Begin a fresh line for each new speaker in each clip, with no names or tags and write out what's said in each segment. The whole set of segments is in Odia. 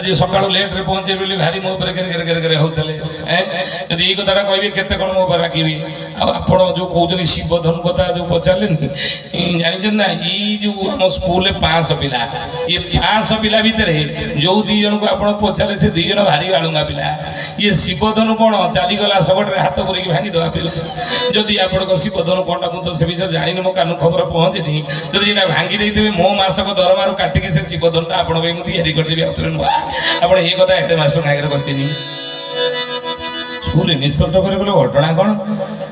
आज सका लेट रे पहुंचे बोली भारी मो पर घेर होते यदि ये कथा कहे केते कौन मो पर राखी आप जो कहते शिवधन कथा जो पचारे जानी ना ये जो आम स्कूल 500 पिला ये 500 पिला भितर जो दी जन को आप पचारे से 2 जन भारी बालुंगा पिला ये शिवधन कौन चलीगला शगटे हाथ पुरी भांगी दवा पिला जदि आप शिवधन कौन मुझे से विषय जानी मो कान खबर पहुँचनी जदि ये भांगी देते मो मासक दरमार काटिकी से शिवधन आप तैयारी करदेवी आउे नुआ आप ये कथा हेडमास्टर आगे कहते स्कूल इन्स्पेक्टर करे घटना कौन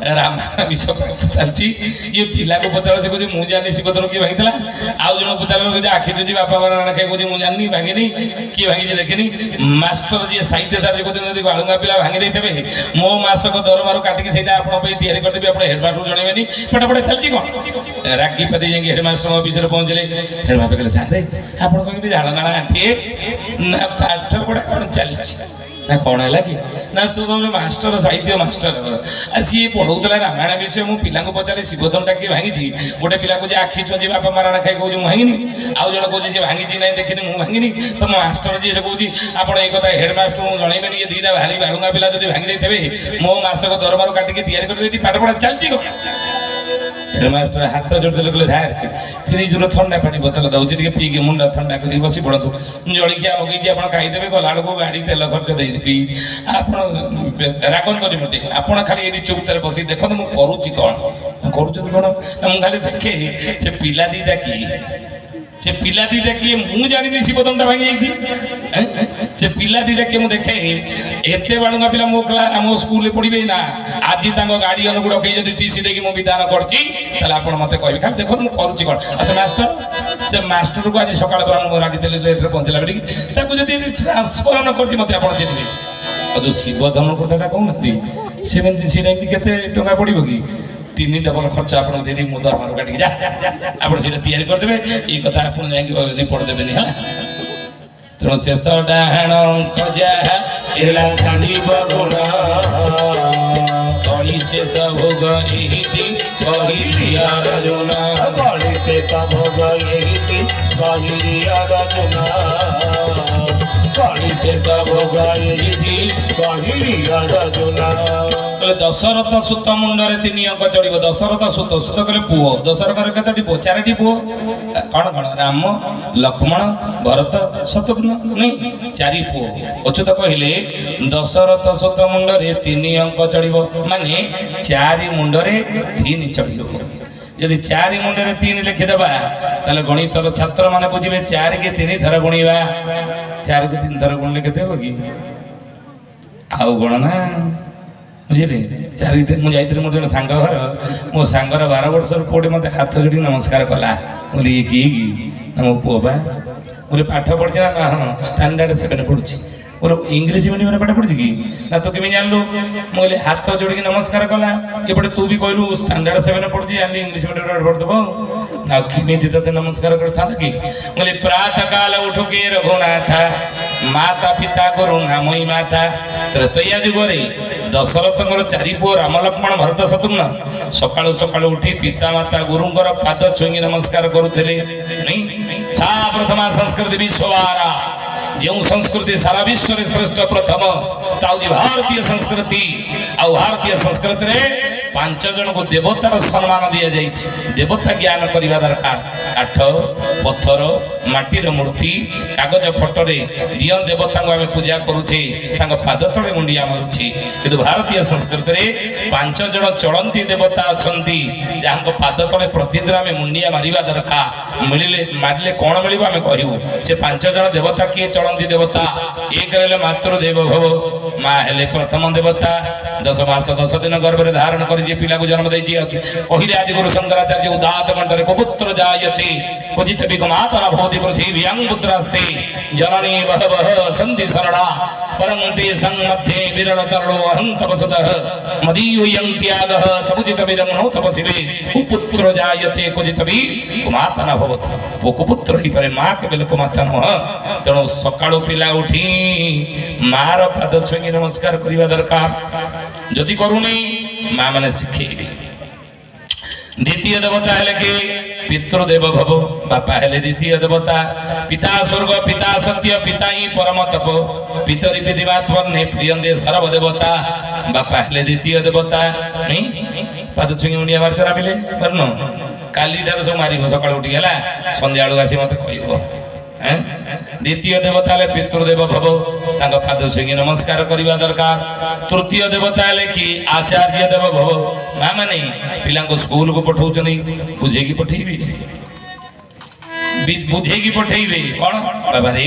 रामायण विषय चलती ये पिला को पचार से कहे मुझे जानी शिवधन किए भांगी आउ जन पचार आखि चुची बापा मार राणा खाई कहे मुझे भांगी किए भांगी देखेनी मास्टर जी साहित्य सार कहते बालुंगा पिला भांगी देते मो मासक दरमार काटिकी से तैयारी करदेवी आप हेडमास्टर जनइबेनि फटाफट चलती कौन रागी पाती जाए हेडमास्टर ऑफिस पहुंचले हेडमास्टर कहले सारे आप झाड़नाला आंटी ना पाठ पढ़ा कौन चलती ना कौन है कि ना सब मास्टर साहित्य मास्टर सी पढ़ाऊला रामायण विषय मु पिला पचारे शिवधनटा किए भांगी गोटे पिला को आखि छुँची बापा माराणा खाई कहे भांगी आउ जन कहे सी भांगी ना देखनी मुझे भांगी तो मास्टर जी से कहे आप कथा हेडमास्टर जनइबेनि ये 2टा भारी बालुंगा पिला जब भांगी देते मो मासक दरमार काटिकी तैयारी कर पाठ पढ़ा चलती हेडमास्टर हाथ जोड़ते कहले धारे फ्रिज रू ठंडा पानी बोतल दौर पीके मुंडा ठंडा कर बस पड़ू जलिया मगेजी आप खाईदे गला बेलू गाड़ी तेल खर्च देदेवी आप रागंतनी मत आप खाली ये चुपचार बस देखो मुझे करुच्ची कौन कौन खाली देखे से पिला 2टा किए से पिला 2टा किए मुझे जानी शिवधन भांगी से पिला 2टा किए मुझे देखे एत बालुंगा पिला मो मो स्कूल पढ़े ना आज गार्डियन को रखे जब टीसी देकी मु विधान करती मत कहे खाली देखो मुझे करुच्ची कौन अच्छा मास्टर से मास्टर को आज सकाल पर रागी पहुंचला बेटी ट्रांसफर न कर मत आप चिन्हे जो शिवधन कथा कहना सेमती केते टंका पड़ो कि 3 डबल खर्च आप दे मो दरमार काटिक जा आप तैयारी करदे ये कथा आप पढ़देवे तेणु शेष डाण शेष भोग दशरथ सुत मुंडे 3 अंक चढ़ दशरथ सुत सुत कहले पुओ दशरथ कतटी पुओ 4टी पुओ कौन कौन राम लक्ष्मण भरत शत्रुघ्न नहीं 4 पुओ अच्युत कहले दशरथ सुत मुंडे 3 अंक चढ़ माने 4 मुंडे 3 चढ़ यदि 4 मुंडे 3 लिखिदेवा ताले गणितर छात्र माने बुझे 4 के 3 थर गुणवा 4 के 3 थर गुणले केते हो कि आउ गणना बुझे 4 मुझे मोर जन सांग घर मो सांगर 12 वर्षर पुओटे मत हाथ जोड़ी नमस्कार कला बोली ये किए मो पुओ बा बोले पाठ पढ़ी ना हाँ स्टैंडर्ड 7 पढ़ुची और इंग्लिश मीडियम पाठ पढ़ी कि ना तो कमी जानलु मुझे हाथ जोड़ी नमस्कार कला एपटे तू भी कहलु स्टैंडर्ड 7 पढ़ी जानी इंग्लिश मीडियम पढ़दब ना किमी ते नमस्कार करता कि बोले प्रातः काल उठ के रघुनाथ माता पिता गुरु नामई माता त्रैया जुगे दशरथ 4 पुओ राम लक्ष्मण भरत शत्रुघ्न सकाळु सकाळु उठी पिता माता गुरुंकर पाद छुई नमस्कार करुले नहीं सा प्रथमा संस्कृति विश्ववारा जो संस्कृति सारा विश्व रे श्रेष्ठ प्रथम ताउजी भारतीय संस्कृति आ भारतीय संस्कृति रे 5 जन को देवतार सम्मान दिया जाइए देवता ज्ञान करने दरकार काठ पत्थर माटीर मूर्ति कागज फटोरे दिय देवता को आम पूजा करुचे पाद तले मुंडिया मारुचे कि भारतीय संस्कृति में 5 जन चलती देवता अच्छा जहाँ पाद तले प्रतिदिन आम मुंडिया मारिबा दरकार मिले मारे कौन मिल आम कहूँ से 5 जन देवता किए चलती देवता एक रहे मातृदेव भव माँ हेले प्रथम देवता 10 मास 10 दिन गर्भ में धारण कर पिला को जन्म दे कहले आदि गुरु शंकराचार्य उदात मंत्र कुपुत्र जायते क्वचित विगमातना भवति पृथिव्यां पुत्रास्ते जननी बहवः सन्ति शरणा परं ते संमध्ये विरल तरलो अहं तपसदः मदीयोऽयं त्यागः समुचित विरमणो तपसिवे कुपुत्र जायते क्वचित विगमातना भवति वो कुपुत्र ही परे माँ के बेले कुमाता नुह तेणु सकाळु पिला उठी मार पाद छुई नमस्कार करने दरकार जदि करूनी माँ मैंने शिखे द्वितीय देवता है कि ପିତୃଦେବ ଭବ ବାପା ହେଲେ ଦ୍ୱିତୀୟ ଦେବତା ପିତା ସ୍ୱର୍ଗ ପିତା ସତ୍ୟ ପିତା ହିଁ ପରମ ତପ ପିତରି ବିଧିମାତ୍ମନେ ପ୍ରିୟନ୍ତେ ସର୍ବ ଦେବତା ବାପା ହେଲେ ଦ୍ୱିତୀୟ ଦେବତା ନାଇଁ ପାଦ ଛୁଇଁ ମୁଣ୍ଡିଆ ମାରିଛ ନା ପିଲେ ପାରୁନ କାଲି ଠାରୁ ସବୁ ମାରିବ ସକାଳୁ ଉଠିକି ହେଲା ସନ୍ଧ୍ୟା ବେଳକୁ ଆସି ମତେ କହିବ ଦ୍ୱିତୀୟ ଦେବତା ହେଲେ ପିତୃଦେବ ଭବ ତାଙ୍କ ପାଦ ଛୁଇଁକି ନମସ୍କାର କରିବା ଦରକାର ତୃତୀୟ ଦେବତା ହେଲେ କି ଆଚାର୍ଯ୍ୟ ଦେବ ଭବ ମା ମାନେ ପିଲାଙ୍କୁ ସ୍କୁଲକୁ ପଠଉଛନ୍ତି ବୁଝେଇକି ପଠେଇବେ ବୁଝେଇକି ପଠେଇବେ କଣ ବାବାରେ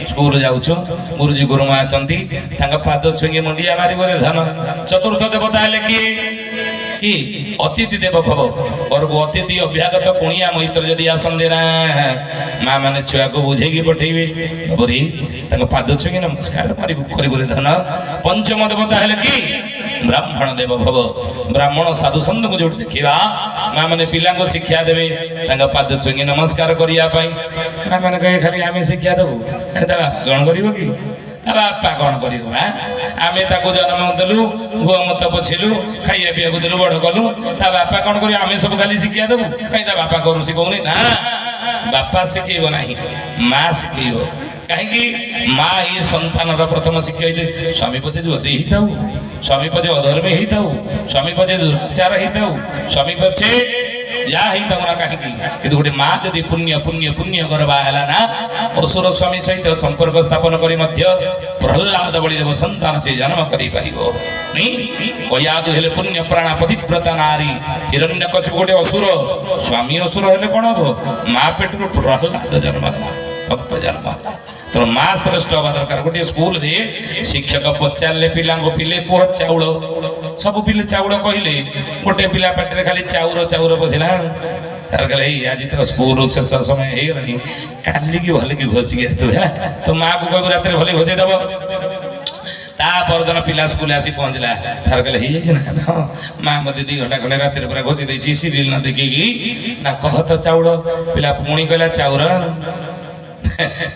ସ୍କୁଲ ଯାଉଛୁ ଗୁରୁଜୀ ଗୁରୁମା ଅଛନ୍ତି ତାଙ୍କ ପାଦ ଛୁଇଁକି ମୁଣ୍ଡିଆ ମାରିବରେ ଧନ ଚତୁର୍ଥ ଦେବତା ହେଲେ କିଏ କି ଅତିଥି ଦେବ ଭବ ଘରକୁ ଅତିଥି ଅଭ୍ୟାଗତ କୁଣିଆ ମୈତ୍ର ଯଦି ଆସନ୍ତି ନା ମା ମାନେ ଛୁଆକୁ ବୁଝେଇକି ପଠେଇବେ ବାବୁରେ ତାଙ୍କ ପାଦ ଛୁଇଁକି ନମସ୍କାର ମାରିବୁ କରିବୁରେ ଧନ ପଞ୍ଚମ ଦେବତା ହେଲେ କି ବ୍ରାହ୍ମଣ ଦେବ ଭବ ବ୍ରାହ୍ମଣ ସାଧୁ ସନ୍ଥଙ୍କୁ ଯୋଉଠି ଦେଖିବା ମା ମାନେ ପିଲାଙ୍କୁ ଶିକ୍ଷା ଦେବେ ତାଙ୍କ ପାଦ ଛୁଇଁକି ନମସ୍କାର କରିବା ପାଇଁ ମା ମାନେ କହେ ଖାଲି ଆମେ ଶିକ୍ଷା ଦେବୁ ତା ବାପା କଣ କରିବ କି ତା ବାପା କଣ କରିବ ଆମେ ତାକୁ ଜନ୍ମ ଦେଲୁ ଗୋମତ ପୋଛିଲୁ ଖାଇବା ପିଇବାକୁ ଦେଲୁ ବଡ କଲୁ ତା ବାପା କଣ କରିବ ଆମେ ସବୁ ଖାଲି ଶିକ୍ଷା ଦେବୁ କାହିଁ ତା ବାପା କରୁ ଶିଖଉନି ନା ବାପା ଶିଖେଇବ ନାହିଁ ମା ଶିଖେଇବ କାହିଁକି ମା ହିଁ ସନ୍ତାନର ପ୍ରଥମ ଶିକ୍ଷା ହେଇଥାଏ ସ୍ୱାମୀ ପଛେ ଜୁହାରୀ ହେଇଥାଉ ସ୍ୱାମୀ ପଛେ ଅଧର୍ମୀ ହେଇଥାଉ ସ୍ୱାମୀ ପଛେ ଦୁରାଚାର ହେଇଥାଉ ସ୍ୱାମୀ ପଛେ ଯାହା ହେଇଥାଉ ନା କାହିଁକି କିନ୍ତୁ ଗୋଟେ ମା ଯଦି ପୁଣ୍ୟ ଗର୍ଭା ହେଲା ନା ଅସୁର ସ୍ୱାମୀ ସହିତ ସମ୍ପର୍କ ସ୍ଥାପନ କରି ମଧ୍ୟ ପ୍ରହ୍ଲାଦ ଭଳି ଦେବ ସନ୍ତାନ ସେ ଜନ୍ମ କରିପାରିବ କୟାଦୁ ହେଲେ ପୁଣ୍ୟ ପ୍ରାଣ ପତିବ୍ରତା ନାରୀ ହିରଣ୍ୟକଶିପୁ ଗୋଟେ ଅସୁର ସ୍ୱାମୀ ଅସୁର ହେଲେ କଣ ହବ ମା ପେଟରୁ ପ୍ରହ୍ଲାଦ ଜନ୍ମ ହେଲା ଭକ୍ତ ଜନ୍ମ ହେଲା ତେଣୁ ମା ଶ୍ରେଷ୍ଠ ହବା ଦରକାର ଗୋଟିଏ ସ୍କୁଲରେ ଶିକ୍ଷକ ପଚାରିଲେ ପିଲାଙ୍କୁ ପିଲେ କୁହ ଚାଉଳ ସବୁ ପିଲେ ଚାଉଳ କହିଲେ ଗୋଟେ ପିଲା ପାଟିରେ ଖାଲି ଚାଉର ବସିଲା ସାର୍ କହିଲେ ଏଇ ଆଜି ତ ସ୍କୁଲ ଶେଷ ସମୟ ହେଇଗଲାଣି କାଲିକି ଭଲକି ଘୋଷିକି ଆସିଥିବୁ ହେଲା ତ ମାଆକୁ କହିବୁ ରାତିରେ ଭଲ ଘୋଷେଇ ଦବ ତା ପରଦିନ ପିଲା ସ୍କୁଲ ଆସି ପହଞ୍ଚିଲା ସାର୍ କହିଲେ ହେଇଯାଇଛି ନା ହଁ ମା ମତେ 2 ଘଣ୍ଟା ଖଣ୍ଡେ ରାତିରେ ପୁରା ଘୋଷି ଦେଇଛି ସିରିଏଲ ନ ଦେଖିକି ନା କହ ତ ଚାଉଳ ପିଲା ପୁଣି କହିଲା ଚାଉର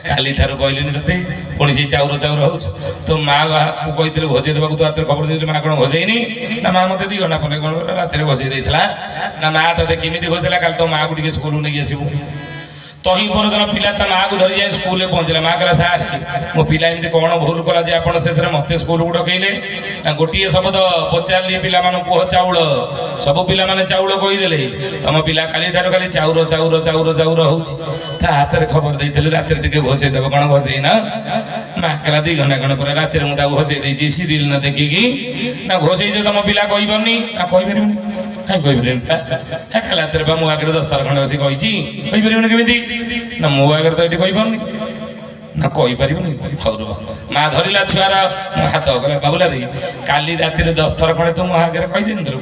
କାଲି ଠାରୁ କହିଲିନି ତତେ ପୁଣି ସେଇ ଚାଉର ହଉଛୁ ତ ମା କୁ କହିଥିଲେ ଘୋଷେଇ ଦେବାକୁ ତୁ ରାତିରେ ଖବର ଦେଇଥିଲି ମା କଣ ଘୋଷେଇନି ନା ମା ମତେ 2 ଘଣ୍ଟା ଖଣ୍ଡେ କଣ ରାତିରେ ଘୋଷେଇ ଦେଇଥିଲା ନା ମା ତତେ କେମିତି ଘୋଷେଇଲା କାଲି ତ ମାଆକୁ ଟିକେ ସ୍କୁଲକୁ ନେଇକି ଆସିବୁ ତହିଁ ପରଦିନ ପିଲା ତା ମାଆକୁ ଧରି ଯାଇ ସ୍କୁଲରେ ପହଞ୍ଚିଲା ମା କହିଲା ସାର୍ ମୋ ପିଲା ଏମିତି କଣ ଭୁଲ କଲା ଯେ ଆପଣ ଶେଷରେ ମତେ ସ୍କୁଲକୁ ଡକେଇଲେ ନା ଗୋଟିଏ ଶବ୍ଦ ପଚାରିଲି ପିଲାମାନଙ୍କୁ କୁହ ଚାଉଳ ସବୁ ପିଲାମାନେ ଚାଉଳ କହିଦେଲେ ତମ ପିଲା କାଲି ଠାରୁ ଖାଲି ଚାଉର ହଉଛି ତା ହାତରେ ଖବର ଦେଇଥିଲେ ରାତିରେ ଟିକେ ଘୋଷେଇ ଦେବ କଣ ଘୋଷେଇ ନା ମା କହିଲା 2 ଘଣ୍ଟା ଖଣ୍ଡେ ପରେ ରାତିରେ ମୁଁ ତାକୁ ଘୋଷେଇ ଦେଇଛି ସିରିଏଲ ନ ଦେଖିକି ନା ଘୋଷେଇଛ ତମ ପିଲା କହିପାରୁନି ନା କହିପାରିବନି କାହିଁ କହିପାରିବନି ରାତିରେ ବା ମୋ ଆଗରେ 10 ଥର ଖଣ୍ଡେ ବସି କହିଛି କହିପାରିବନି କେମିତି ନା ମୋ ଆଗରେ ତ ଏଠି କହିପାରୁନି ନା କହିପାରିବନି ହଉ ରୁହ ମା ଧରିଲା ଛୁଆର ହାତ କହିଲା ବାବୁଲା ଦେଇ କାଲି ରାତିରେ 10 ଥର ଖଣ୍ଡେ ତୁ ମୋ ଆଗରେ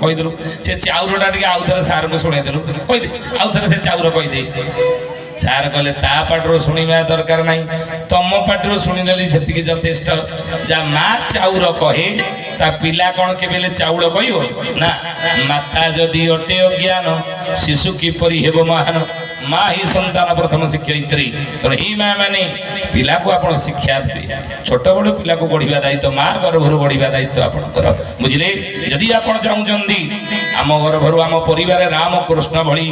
କହିଦେଲୁ ସେ ଚାଉରଟା ଟିକେ ଆଉ ଥରେ ସାର୍ଙ୍କୁ ଶୁଣେଇଦେଲୁ କହିଦେ ଆଉ ଥରେ ସେ ଚାଉର କହିଦେ ସାର୍ କହିଲେ ତା ପାଟିରୁ ଶୁଣିବା ଦରକାର ନାହିଁ ତମ ପାଟିରୁ ଶୁଣିନେଲି ସେତିକି ଯଥେଷ୍ଟ ଯା ମା ଚାଉର କହେ ତା ପିଲା କଣ କେବେ ଚାଉଳ କହିବ ନା ମାତା ଯଦି ଅଟେ ଅଜ୍ଞାନ ଶିଶୁ କିପରି ହେବ ମହାନ ମା ହିଁ ସନ୍ତାନ ପ୍ରଥମ ଶିକ୍ଷୟିତ୍ରୀ ତେଣୁ ଏହି ମା ମାନେ ପିଲାକୁ ଆପଣ ଶିକ୍ଷା ଦେବେ ଛୋଟ ବଡ଼ ପିଲାକୁ ଗଢ଼ିବା ଦାୟିତ୍ୱ ମା ଗର୍ଭରୁ ଗଢ଼ିବା ଦାୟିତ୍ୱ ଆପଣଙ୍କର ବୁଝିଲେ ଯଦି ଆପଣ ଚାହୁଁଛନ୍ତି ଆମ ଗର୍ଭରୁ ଆମ ପରିବାରରେ ରାମ କୃଷ୍ଣ ଭଳି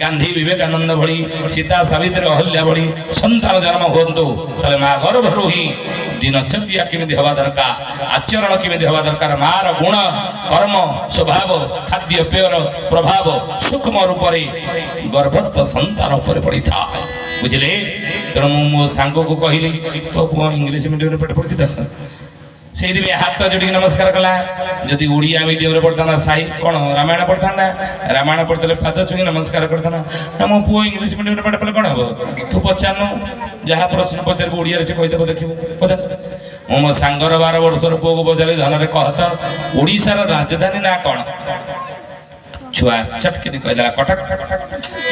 ଗାନ୍ଧୀ ବିବେକାନନ୍ଦ ଭଳି ସୀତା ସାବିତ୍ରୀ ଅହଲ୍ୟା ଭଳି ସନ୍ତାନ ଜନ୍ମ ହୁଅନ୍ତୁ ତାହେଲେ ମା ଗର୍ଭରୁ ହିଁ ଦିନଚର୍ଯ୍ୟା କେମିତି ହେବା ଦରକାର ଆଚରଣ କେମିତି ହେବା ଦରକାର ମାର ଗୁଣ କର୍ମ ସ୍ୱଭାବ ଖାଦ୍ୟପେୟର ପ୍ରଭାବ ସୂକ୍ଷ୍ମ ରୂପରେ ଗର୍ଭସ୍ଥ ସନ୍ତାନ ଉପରେ ପଡ଼ିଥାଏ ବୁଝିଲେ ତେଣୁ ମୁଁ ମୋ ସାଙ୍ଗକୁ କହିଲି ତୋ ପୁଅ ଇଂଲିଶ ମିଡ଼ିୟମରେ ପାଠ ପଢ଼ିଛି ତ ସେଇଥିପାଇଁ ହାତ ଯୋଡ଼ିକି ନମସ୍କାର କଲା ଯଦି ଓଡ଼ିଆ ମିଡ଼ିୟମରେ ପଢ଼ିଥାନ୍ତା ସାଇ କଣ ରାମାୟଣ ପଢ଼ିଥାନ୍ତା ରାମାୟଣ ପଢ଼ିଥିଲେ ପାଦ ଛୁଇଁ ନମସ୍କାର କରିଥାନ୍ତା ନା ମୋ ପୁଅ ଇଂଲିଶ ମିଡ଼ିୟମରେ ପାଠ ପଢ଼ିଲେ କଣ ହବ ତୁ ପଚାରୁନୁ ଯାହା ପ୍ରଶ୍ନ ପଚାରିବୁ ଓଡ଼ିଆରେ ସେ କହିଦେବ ଦେଖିବୁ ପଚାର ମୁଁ ମୋ ସାଙ୍ଗର 12 ବର୍ଷର ପୁଅକୁ ପଚାରିଲି ଧନରେ କହ ତ ଓଡ଼ିଶାର ରାଜଧାନୀ ନା କଣ ଛୁଆ ଚଟକିନି କହିଦେଲା କଟକ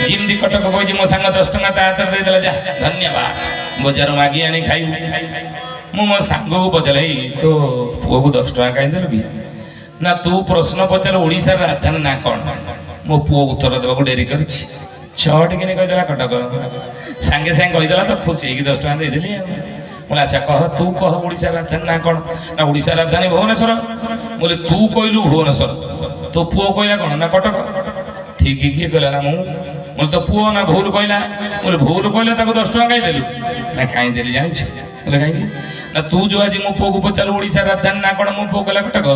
ଯେମିତି କଟକ କହିଛି ମୋ ସାଙ୍ଗ 10 ଟଙ୍କା ତା ହାତରେ ଦେଇଦେଲା ଯା ଧନ୍ୟବାଦ ବଜାରରୁ ମାଗି ଆଣି ଖାଇବୁ ମୁଁ ମୋ ସାଙ୍ଗକୁ ପଚାରିଲି ଏଇ ତୋ ପୁଅକୁ 10 ଟଙ୍କା କାହିଁ ଦେଲୁ କି ନା ତୁ ପ୍ରଶ୍ନ ପଚାର ଓଡ଼ିଶାର ରାଜଧାନୀ ନା କଣ ମୋ ପୁଅ ଉତ୍ତର ଦେବାକୁ ଡେରି କରିଛି ଚଟକିନି କହିଦେଲା କଟକ ସାଙ୍ଗେ କହିଦେଲା ତ ଖୁସି ହେଇକି 10 ଟଙ୍କା ଦେଇଦେଲି ଆଉ बोले अच्छा कह तू कह ओडिशा राजधानी ना कौन ना ओडिशा राजधानी भुवनेश्वर बोले तू कहलु भुवनेश्वर तो पुओ कहला कौन ना कटक ठीक किए कहला ना बोले तो पुओ ना भूल कहला बोले भूल कहला ताको 10 टका कहीं देलु ना कहीं देली जानिछ बोले कहीं ना तू जो आज मो पुओ को पचार ओडिसा राजधानी ना कोन मो पुओ कहला कटक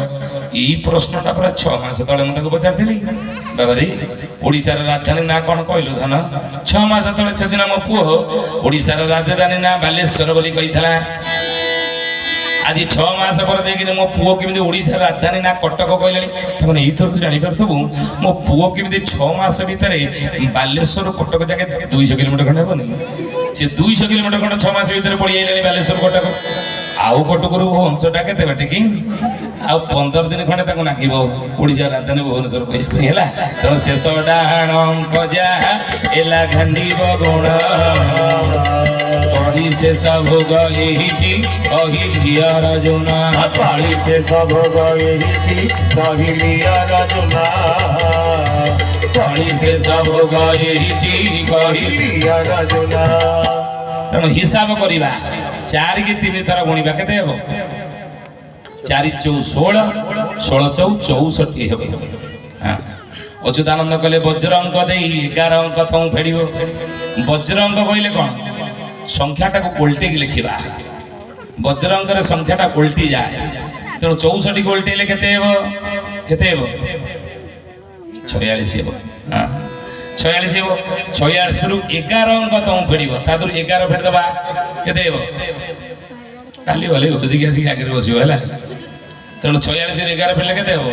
ई प्रश्नटा पूरा 6 मास तळे म ताको पचारथिली बाबा रे ओडिसा राजधानी ना कोन कहलु धन 6 मास तळे सेदिन मो पुओ ओडिसा राजधानी ना बालेश्वर बोली कहिथला आज 6 मास पर देखिने मो पुओ केमिति ओडिसा राजधानी ना कटक कहलानी तने एथर तू जानि परथबु मो पुओ केमिति 6 मास भीतर बालेश्वर कटक जाके 200 किलोमीटर खंड हेबो नै से 200 किलोमीटर खंड 6 मास भीतर पड़ी आइलानी बालेश्वर कटक आउ कटकरू भुवनेश्वर केते बाटे कि आउ 15 दिन खंडे ताको नागिबो ओडिसा राजधानी भुवनेश्वर कहै हेला तो शेष डाहण कजा एला घंडीब गुण पाली से सब गई थी कहिलिया रजुना
पाली से सब गई थी कहिलिया रजुना
पाली से सब गई थी
कहिलिया रजुना
तेणु हिसाब करिबा 4 की 3 थर गुणिबा केते हेबो 4 चौ 16 16 चौ 64 हेबो हां अच्युतानंद कहले वज्र अंक देई 11 अंक तू फेडिबो वज्र अंक कहले कोन संख्याटा को उल्टे की लिखिबा वज्र अंक रे संख्याटा उल्टी जाए तेणु 64 को उल्टे केते हेबो 46 हेबो हां 46 हेबो 46 रु 11 अंक तू फेडिबो तादुर 11 फेड दबा केते हेबो काली वाले होजी के आगे बसिबो हला तेणु 46 रे 11 फेडले केते हेबो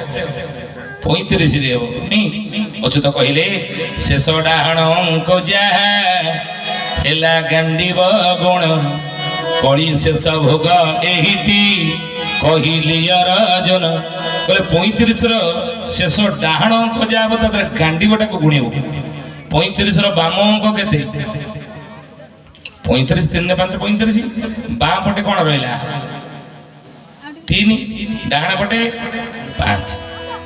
35 रे हेबो नहीं अच्युत कहले शेष डाहण अंक जा हेला गंडीब गुण कली शेष भोग एहिटी कहिलिया रजन बोले 35 रो शेष डाहण अंक जाब त गांडीबटा को गुणिबो 35 रो बाम अंक केते 35 3 5 35 बाम पटे कोन रहला 3 डाहण पटे 5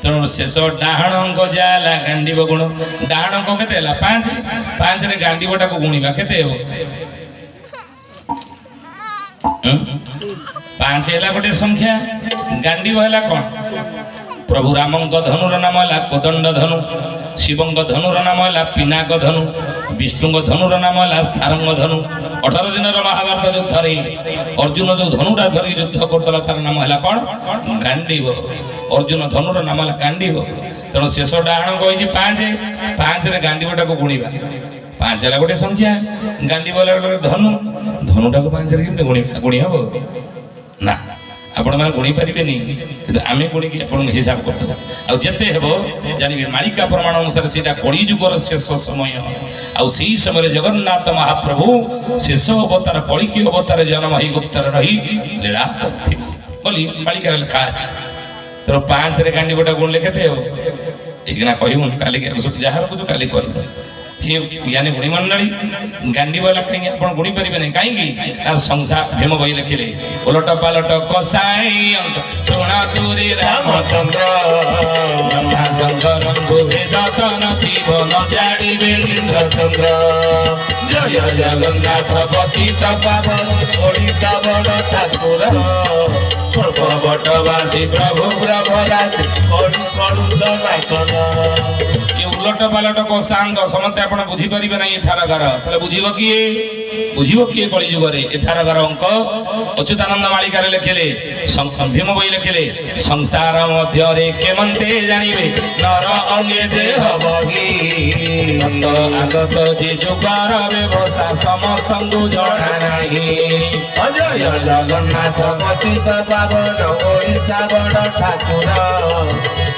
तेणु शेष डाहण अंक जाला गांडीब गुण डाहण अंक केते हला 5 5 रे गांडीबटा को गुणिबा केते हेबो 5 हला गोटे संख्या गांडीब हला कोन प्रभु रामंक धनुर नाम हला कोदंड धनु शिवंक धनुर नाम हला पिनाक धनु विष्णुंक धनुर नाम हला सारंग धनु 18 दिन महाभारत युद्ध रे अर्जुन जो धनुटा धरि युद्ध करतला तार नाम हला कोन गांडीब अर्जुन धनुर नाम हला गांडीब तेणु शेष डाहण कहि 5 रे गांडीबटा को गुणिबा 5 हला गोटे संख्या गांडीब हला धनु धनुटा को 5 रे केमते गुणी हबो ना आपण माने गुणी परिबेनी कि आमे गुणी की आपण हिसाब करतो आ जते हेबो जानिबे मालिका प्रमाण अनुसार सेटा कली जुगर शेष समय आ सेही समय जगन्नाथ महाप्रभु शेष अवतार कली की अवतार जन्म ही गुप्तर रही लीला करथि बोली मालिका लिखा अछि तो 5 रे गांडी बटा गुण लेखते हो एकना कहिबो काली के जहार को काली कहिबो हे यानी गुणी मंडली गांडी वाला कहीं आपण गुणी परिबे नै काई की आ संसार भीम बई लिखिले उलट पालट कसाई अंक सोना दूरी रामचंद्र ब्रह्मा शंकर भेद तन जीवन जाड़िबे इंद्रचंद्र जय जगन्नाथ पतित पावन ओडिसा बड़ ठाकुर बटवासी प्रभु ब्रह्मराशि कड़ू कड़ू सनातन ये उलट पालट कसांग समस्त आपण बुझी परिबे नै एठारगार तले बुझिबो किए कली जुगरे एठारगार अंक अच्युतानंद मालिका लिखिले भीम बई लिखिले संसार मध्य रे केमंते जानिबे नर अंगे देह बही आगत जे जुगार व्यवस्था समस्त जणा नाही अजय जगन्नाथ पतित पावन ओडिसा बड़ ठाकुर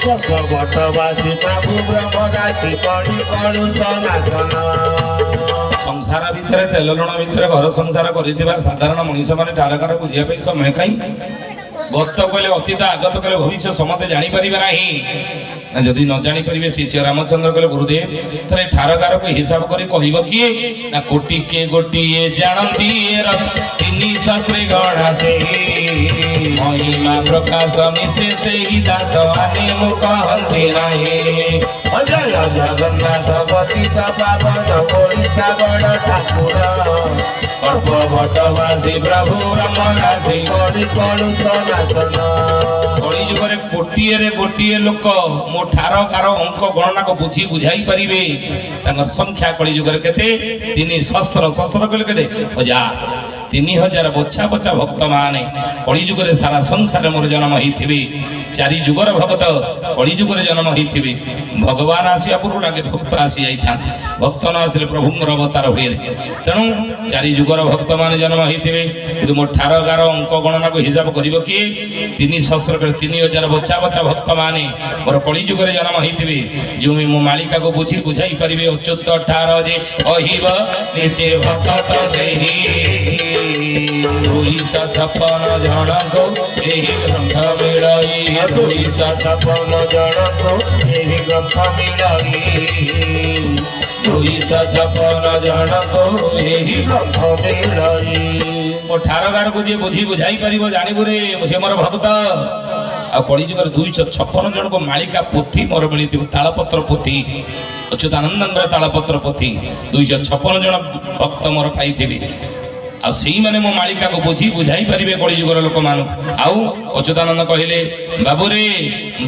बटवासी प्रभु ब्रह्मराशि कड़ी कड़ू सनातन संसार भितर तेल लुण भितर घर संसार करिथिबा साधारण मनीष माने ठारकार बुझिया पे समय काई भक्त कहले अतीत आगत कहले भविष्य समते जानि परिबे नाही जदि न जानि परिबे श्री रामचंद्र कहले गुरुदेव तले ठारकार को हिसाब करी कहिबो किए ना कोटि के गोटिए जानंती रस तिनी शास्त्री गणा से महिमा प्रकाश मिसे से ही दास आने मुख हंती नाही
জয় জগন্নাথ পতিত পাবন ওড়িশা বড় ঠাকুর
অল্প বটবাসী প্রভু রামদাসী
কড়ি কড়ু সনাতন
କଳି ଯୁଗରେ ଗୋଟିଏ ଲୋକ ମୋ ଠାର କାର ଅଙ୍କ ଗଣନାକୁ ବୁଝି ବୁଝାଇ ପାରିବେ ତାଙ୍କର ସଂଖ୍ୟା କଳି ଯୁଗରେ କେତେ 300 କହିଲେ କେତେ 1000 ବଛା ବଛା ଭକ୍ତ ମାନେ କଳି ଯୁଗରେ ସାରା ସଂସାର ମୋର ଜନ୍ମ ହେଇଥିବେ ଚାରି ଯୁଗର ଭକ୍ତ କଳି ଯୁଗରେ ଜନ୍ମ ହେଇଥିବେ ଭଗବାନ ଆସିବା ପୂର୍ବରୁ ଆଗେ ଭକ୍ତ ଆସି ଯାଇଥାନ୍ତି ଭକ୍ତ ନ ଆସିଲେ ପ୍ରଭୁଙ୍କର ଅବତାର ହୁଏ ତେଣୁ ଚାରି ଯୁଗର ଭକ୍ତ ମାନେ ଜନ୍ମ ହେଇଥିବେ କିନ୍ତୁ ମୋ ଠାର କାର ଅଙ୍କ ଗଣନାକୁ ହିସାବ କରିବ କିଏ 3000 ବଛା ବଛା ଭକ୍ତ ମାନେ ମୋର କଳି ଯୁଗରେ ଜନ୍ମ ହେଇଥିବେ ଯେଉଁ ମୋ ମାଳିକାକୁ ବୁଝି ବୁଝାଇ ପାରିବେ ଅଚ୍ୟୁତ ଠାର ଯେ କହିବ ନିଜେ ଭକ୍ତ ସେହି 256 ଜଣଙ୍କୁ ଏହି ଗ୍ରନ୍ଥ ମିଳଇ
256 ଜଣଙ୍କୁ ଏହି ଗ୍ରନ୍ଥ ମିଳଇ
256 ଜଣଙ୍କୁ ଏହି
ଗ୍ରନ୍ଥ ମିଳଇ
ମୋ ଠାରଗାରକୁ ଯିଏ ବୁଝି ବୁଝାଇ ପାରିବ ଜାଣିବୁ ରେ ସେ ମୋର ଭକ୍ତ ଆଉ କଳି ଯୁଗରେ 256 ଜଣଙ୍କୁ ମାଳିକା ପୋଥି ମୋର ମିଳିଥିବ ତାଳପତ୍ର ପୋଥି ଅଚ୍ୟୁତାନନ୍ଦଙ୍କର ତାଳପତ୍ର ପୋଥି 256 ଜଣ ଭକ୍ତ ମୋର ପାଇଥିବେ ଆଉ ସେଇମାନେ ମୋ ମାଳିକାକୁ ବୁଝି ବୁଝାଇ ପାରିବେ କଳି ଯୁଗର ଲୋକମାନଙ୍କୁ ଆଉ ଅଚ୍ୟୁତାନନ୍ଦ କହିଲେ ବାବୁରେ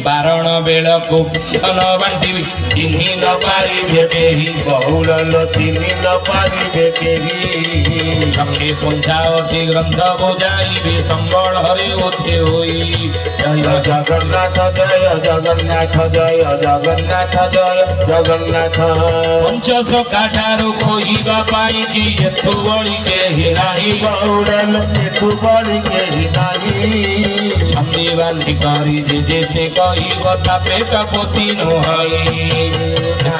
ବାରଣ ବେଳକୁ ଧନ ବାଣ୍ଟିବି ଚିହ୍ନି ନ ପାରିବେ କେହି
ବହୁଳ ଚିହ୍ନି ନ ପାରିବେ କେହି
185 ଗ୍ରନ୍ଥ ବୁଝାଇବି ସମ୍ବଳରେ ଉଠେ ହୋଇ
ଜୟ ଜଗନ୍ନାଥ ଜୟ ଜଗନ୍ନାଥ ଜୟ ଜଗନ୍ନାଥ ଜୟ ଜଗନ୍ନାଥ
ପଞ୍ଚସଖା ଠାରୁ କହିବା ପାଇଁ କି ଏଥୁ ବଳି କେହି ନାହିଁ
ବହୁଳ ଏଠୁ ବଳି କେହି ନାହିଁ
ଛନ୍ଦି ବାନ୍ଧି କରି ଯେତେ କହିବ ତା ପେଟ ପୋଷି ନୁହଁଇ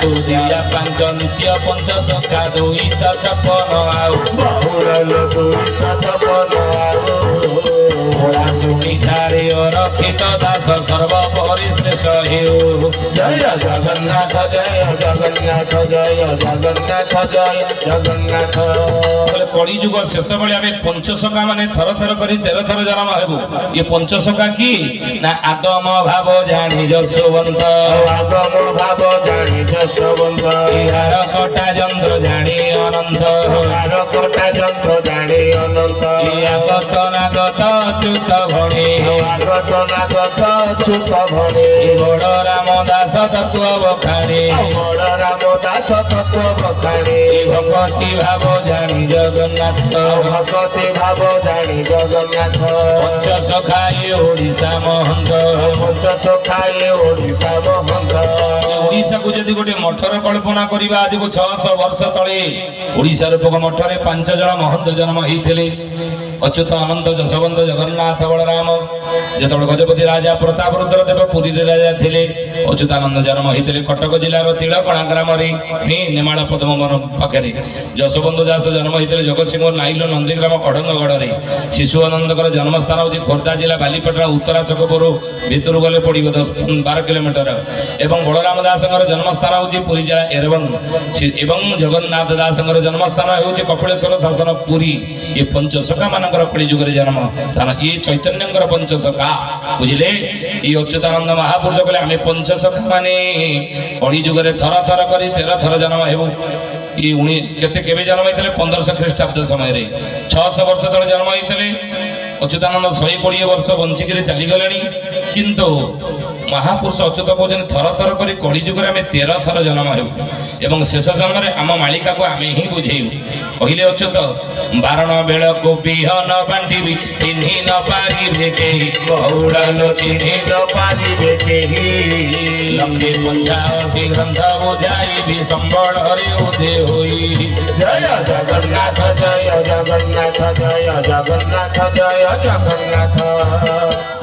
ତୁ ଦିଆ ପାଞ୍ଚ ନିତ୍ୟ ପଞ୍ଚସଖା 256 ଆଉ
ବହୁଳ 256 ଆଉ
ଶୁଣିଠାରେ ଅରକ୍ଷିତ ଦାସ ସର୍ବ ପରିଶ୍ରେଷ୍ଠ ହେଉ
ଜୟ ଜଗନ୍ନାଥ ଜୟ ଜଗନ୍ନାଥ ଜୟ ଜଗନ୍ନାଥ ଜୟ ଜଗନ୍ନାଥ
କଳି ଯୁଗ ଶେଷ ବେଳେ ଆମେ ପଞ୍ଚସଖା ମାନେ ଥର ଥର କରି 13 ଥର ଜନ୍ମ ହେବୁ ଏ ପଞ୍ଚସଖା କି ନା ଆଗମ ଭାବ ଜାଣି ଯଶୋବନ୍ତ
ଆଗମ ଭାବ ଜାଣି ଯଶୋବନ୍ତ
ଏହାର କଟା ଯନ୍ତ୍ର ଜାଣି ଅନନ୍ତ
ହାର କଟା ଯନ୍ତ୍ର ଜାଣି ଅନନ୍ତ
আগত নাগত অচ্যুত ভণে
আগত নাগত অচ্যুত ভণে
বড় রাম দাস তত্ত্ব বখাণে
বড় রাম দাস তত্ত্ব বখাণে
ভগবতী ভাব জানি জগন্নাথ
ভগবতী ভাব জানি জগন্নাଥ
পঞ্চসখায়ে ওড়িশা মহন্ত
পঞ্চসখায়ে ওড়িশା মহন্ত
ଓଡ଼ିଶାକୁ ଯଦି ଗୋଟେ ମଠର କଳ୍ପନା କରିବା ଆଜିକୁ 600 ବର୍ଷ ତଳେ ଓଡ଼ିଶା ରୂପକ ମଠରେ 5 ଜଣ ମହନ୍ତ ଜନ୍ମ ହେଇଥିଲେ ଅଚ୍ୟୁତ ଅନନ୍ତ ଯଶୋବନ୍ତ ଜଗନ୍ନାଥ ବଳରାମ ଯେତେବେଳେ ଗଜପତି ରାଜା ପ୍ରତାପ ରୁଦ୍ର ଦେବ ପୁରୀରେ ରାଜା ଥିଲେ ଅଚ୍ୟୁତାନନ୍ଦ ଜନ୍ମ ହେଇଥିଲେ କଟକ ଜିଲ୍ଲାର ତିଳକଣା ଗ୍ରାମରେ ନେମାଳ ପଦ୍ମବନ ପାଖରେ ଯଶୋବନ୍ତ ଦାସ ଜନ୍ମ ହେଇଥିଲେ ଜଗତସିଂହପୁର ନାଇଲ ନନ୍ଦୀଗ୍ରାମ ଅଢଙ୍ଗଗଡ଼ରେ ଶିଶୁ ଅନନ୍ଦଙ୍କର ଜନ୍ମସ୍ଥାନ ହେଉଛି ଖୋର୍ଦ୍ଧା ଜିଲ୍ଲା ବାଲିପାଟଣା ଉତ୍ତରା ଛକପୁର ଭିତରୁ ଗଲେ ପଡ଼ିବ 10-12 କିଲୋମିଟର ଏବଂ ବଳରାମ ଦାସଙ୍କର ଜନ୍ମସ୍ଥାନ ହେଉଛି ପୁରୀ ଜିଲ୍ଲା ଏବଂ ଜଗନ୍ନାଥ ଦାସଙ୍କର ଜନ୍ମସ୍ଥାନ ହେଉଛି କପିଳେଶ୍ୱର ଶାସନ ପୁରୀ ଏ ପଞ୍ଚସଖା ମାନଙ୍କର କଳି ଯୁଗରେ ଜନ୍ମ ସ୍ଥାନ ଏ ଚୈତନ୍ୟଙ୍କର ପଞ୍ଚସଖା ବୁଝିଲେ ଏ ଅଚ୍ୟୁତାନନ୍ଦ ମହାପୁରୁଷ କହିଲେ ଆମେ ପଞ୍ଚସଖା ମାନେ କଳି ଯୁଗରେ ଥର ଥର କରି 13 ଥର ଜନ୍ମ ହେବୁ କେତେ କେବେ ଜନ୍ମ ହେଇଥିଲେ 1500 ଖ୍ରୀଷ୍ଟାବ୍ଦ ସମୟରେ 600 ବର୍ଷ ତଳେ ଜନ୍ମ ହେଇଥିଲେ ଅଚ୍ୟୁତାନନ୍ଦ 120 ବର୍ଷ ବଞ୍ଚିକିରି ଚାଲିଗଲେଣି କିନ୍ତୁ ମହାପୁରୁଷ ଅଚ୍ୟୁତ କହୁଛନ୍ତି ଥର ଥର କରି କଳି ଯୁଗରେ ଆମେ 13 ଥର ଜନ୍ମ ହେବୁ ଏବଂ ଶେଷ ଜନ୍ମରେ ଆମ ମାଳିକାକୁ ଆମେ ହିଁ ବୁଝେଇବୁ କହିଲେ ଅଚ୍ୟୁତ ବାରଣ ବେଳକୁ ବିହନ ବାଣ୍ଟିବି ଚିହ୍ନି ନ ପାରିବେ କେହି ବହୁଳ ଚିହ୍ନି
ନ ପାରିବେ କେହି
185 ଗ୍ରନ୍ଥ ବୁଝାଇବି ସମ୍ବଳରେ ଉଦେ ହୋଇ
ଜୟ ଜଗନ୍ନାଥ ଜୟ ଜଗନ୍ନାଥ ଜୟ ଜଗନ୍ନାଥ ଜୟ ଜଗନ୍ନାଥ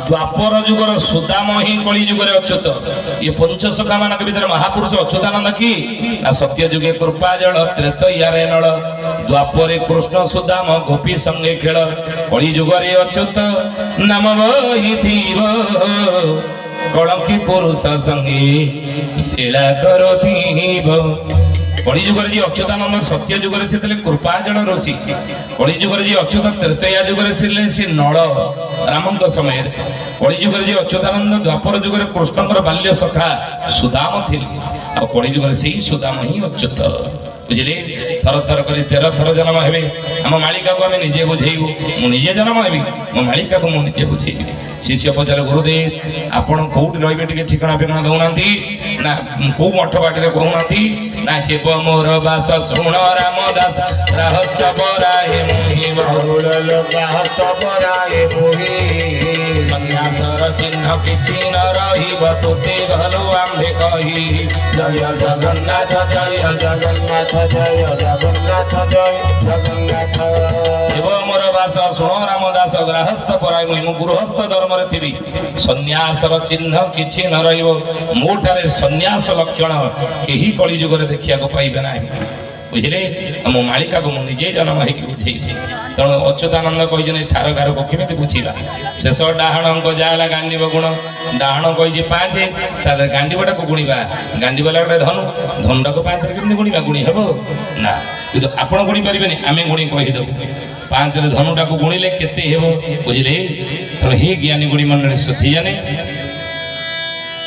ଦ୍ୱାପର ଯୁଗର ସୁଦାମ ହିଁ କଳି ଯୁଗରେ ଅଚ୍ୟୁତ ଏ ପଞ୍ଚସଖା ମାନଙ୍କ ଭିତରେ ମହାପୁରୁଷ ଅଚ୍ୟୁତାନନ୍ଦ କି ନା ସତ୍ୟ ଯୁଗେ କୃପା ଜଳ ତ୍ରେତୟାରେ ନଳ ଦ୍ୱାପରେ କୃଷ୍ଣ ସୁଦାମ ଗୋପୀ ସଙ୍ଗେ ଖେଳ କଳି ଯୁଗରେ ଅଚ୍ୟୁତ ନାମ ବହିଥିବ କଳଙ୍କି ପୁରୁଷ ସଙ୍ଗେ ଖେଳା କରୁଥିବ କଳିଯୁଗରେ ଯିଏ ଅଚ୍ୟୁତାନନ୍ଦ ସତ୍ୟ ଯୁଗରେ ସେ ଥିଲେ କୃପାଜଳ ଋଷି। କଳିଯୁଗରେ ଯିଏ ଅଚ୍ୟୁତ ତ୍ରେତୟା ଯୁଗରେ ଥିଲେ ସେ ନଳ ରାମଙ୍କ ସମୟରେ। କଳିଯୁଗରେ ଯିଏ ଅଚ୍ୟୁତାନନ୍ଦ ଦ୍ୱାପର ଯୁଗରେ କୃଷ୍ଣଙ୍କର ବାଲ୍ୟ ସଖା ସୁଦାମ ଥିଲେ। ଆଉ କଳିଯୁଗରେ ସେଇ ସୁଦାମ ହିଁ ଅଚ୍ୟୁତ। ବୁଝିଲେ? ଥର ଥର କରି 13 ଥର ଜନ୍ମ ହେବେ। ଆମ ମାଳିକାକୁ ଆମେ ନିଜେ ବୁଝେଇବୁ। ମୁଁ ନିଜେ ଜନ୍ମ ହେବି, ମୋ ମାଳିକାକୁ ମୁଁ ନିଜେ ବୁଝେଇବି। ଶିଷ୍ୟ ପଚାରେ ଗୁରୁଦେବ ଆପଣ କୋଉଠି ରହିବେ ଟିକେ ଠିକଣା ଫିକଣା ଦଉନାହାନ୍ତି ନା, କୋଉ ମଠ ବାଟିରେ କହୁନାହାନ୍ତି ନା, ହେବ ମୋର ବାସ ଶୁଣ ରାମ ଦାସ ରାହସ୍ତ ବରାଏ ମୁହି
ବହୁଳ ଲୋକାହତ ପରାଏ ମୁହି।
ସନ୍ନ୍ୟାସର ଚିହ୍ନ କିଛି ନ ରହିବ ତୁତେ ଗଲୁ ଆମ୍ଭେ କହି।
ଜୟ ଜଗନ୍ନାଥ ଜୟ ଜଗନ୍ନାଥ ଜୟ ଜଗନ୍ନାଥ ଜୟ ଜଗନ୍ନାଥ।
ହେବ ମୋର ବାସ ଶୁଣ ରାମ ଦାସ ଗ୍ରାହସ୍ଥ ପରାଏ ମୁହିଁ। ମୁଁ ଗୃହସ୍ଥ ଧର୍ମରେ ଥିବି। ସନ୍ନ୍ୟାସର ଚିହ୍ନ କିଛି ନ ରହିବ। ମୋ ଠାରେ ସନ୍ନ୍ୟାସ ଲକ୍ଷଣ କେହି କଳି ଯୁଗରେ ଦେଖିବାକୁ ପାଇବେ ନାହିଁ। ବୁଝିଲେ? ମୋ ମାଳିକାକୁ ମୁଁ ନିଜେ ଜନ୍ମ ହେଇକି ବୁଝେଇବି। ତେଣୁ ଅଚ୍ୟୁତାନନ୍ଦ କହିଛନ୍ତି ଠାର ଗାରକୁ କେମିତି ବୁଝିବା। ଶେଷ ଡାହାଣଙ୍କ ଯାହା ହେଲା ଗାଣ୍ଡିବ ଗୁଣ। ଡାହାଣ କହିଛି 5, ତାହେଲେ ଗାଣ୍ଡିବଟାକୁ ଗୁଣିବା। ଗାଣ୍ଡିବାଲା ଗୋଟେ ଧନୁ, ଧନୁଟାକୁ 5ରେ କେମିତି ଗୁଣିବା? ଗୁଣି ହେବ ନା। କିନ୍ତୁ ଆପଣ ଗୁଣି ପାରିବେନି, ଆମେ ଗୁଣି କହିଦେବୁ। 5ରେ ଧନୁଟାକୁ ଗୁଣିଲେ କେତେ ହେବ? ବୁଝିଲେ? ତେଣୁ ହିଁ ଜ୍ଞାନୀ ଗୁଣି ମଣ୍ଡଳୀ ଶୁଦ୍ଧି ଜାନେ।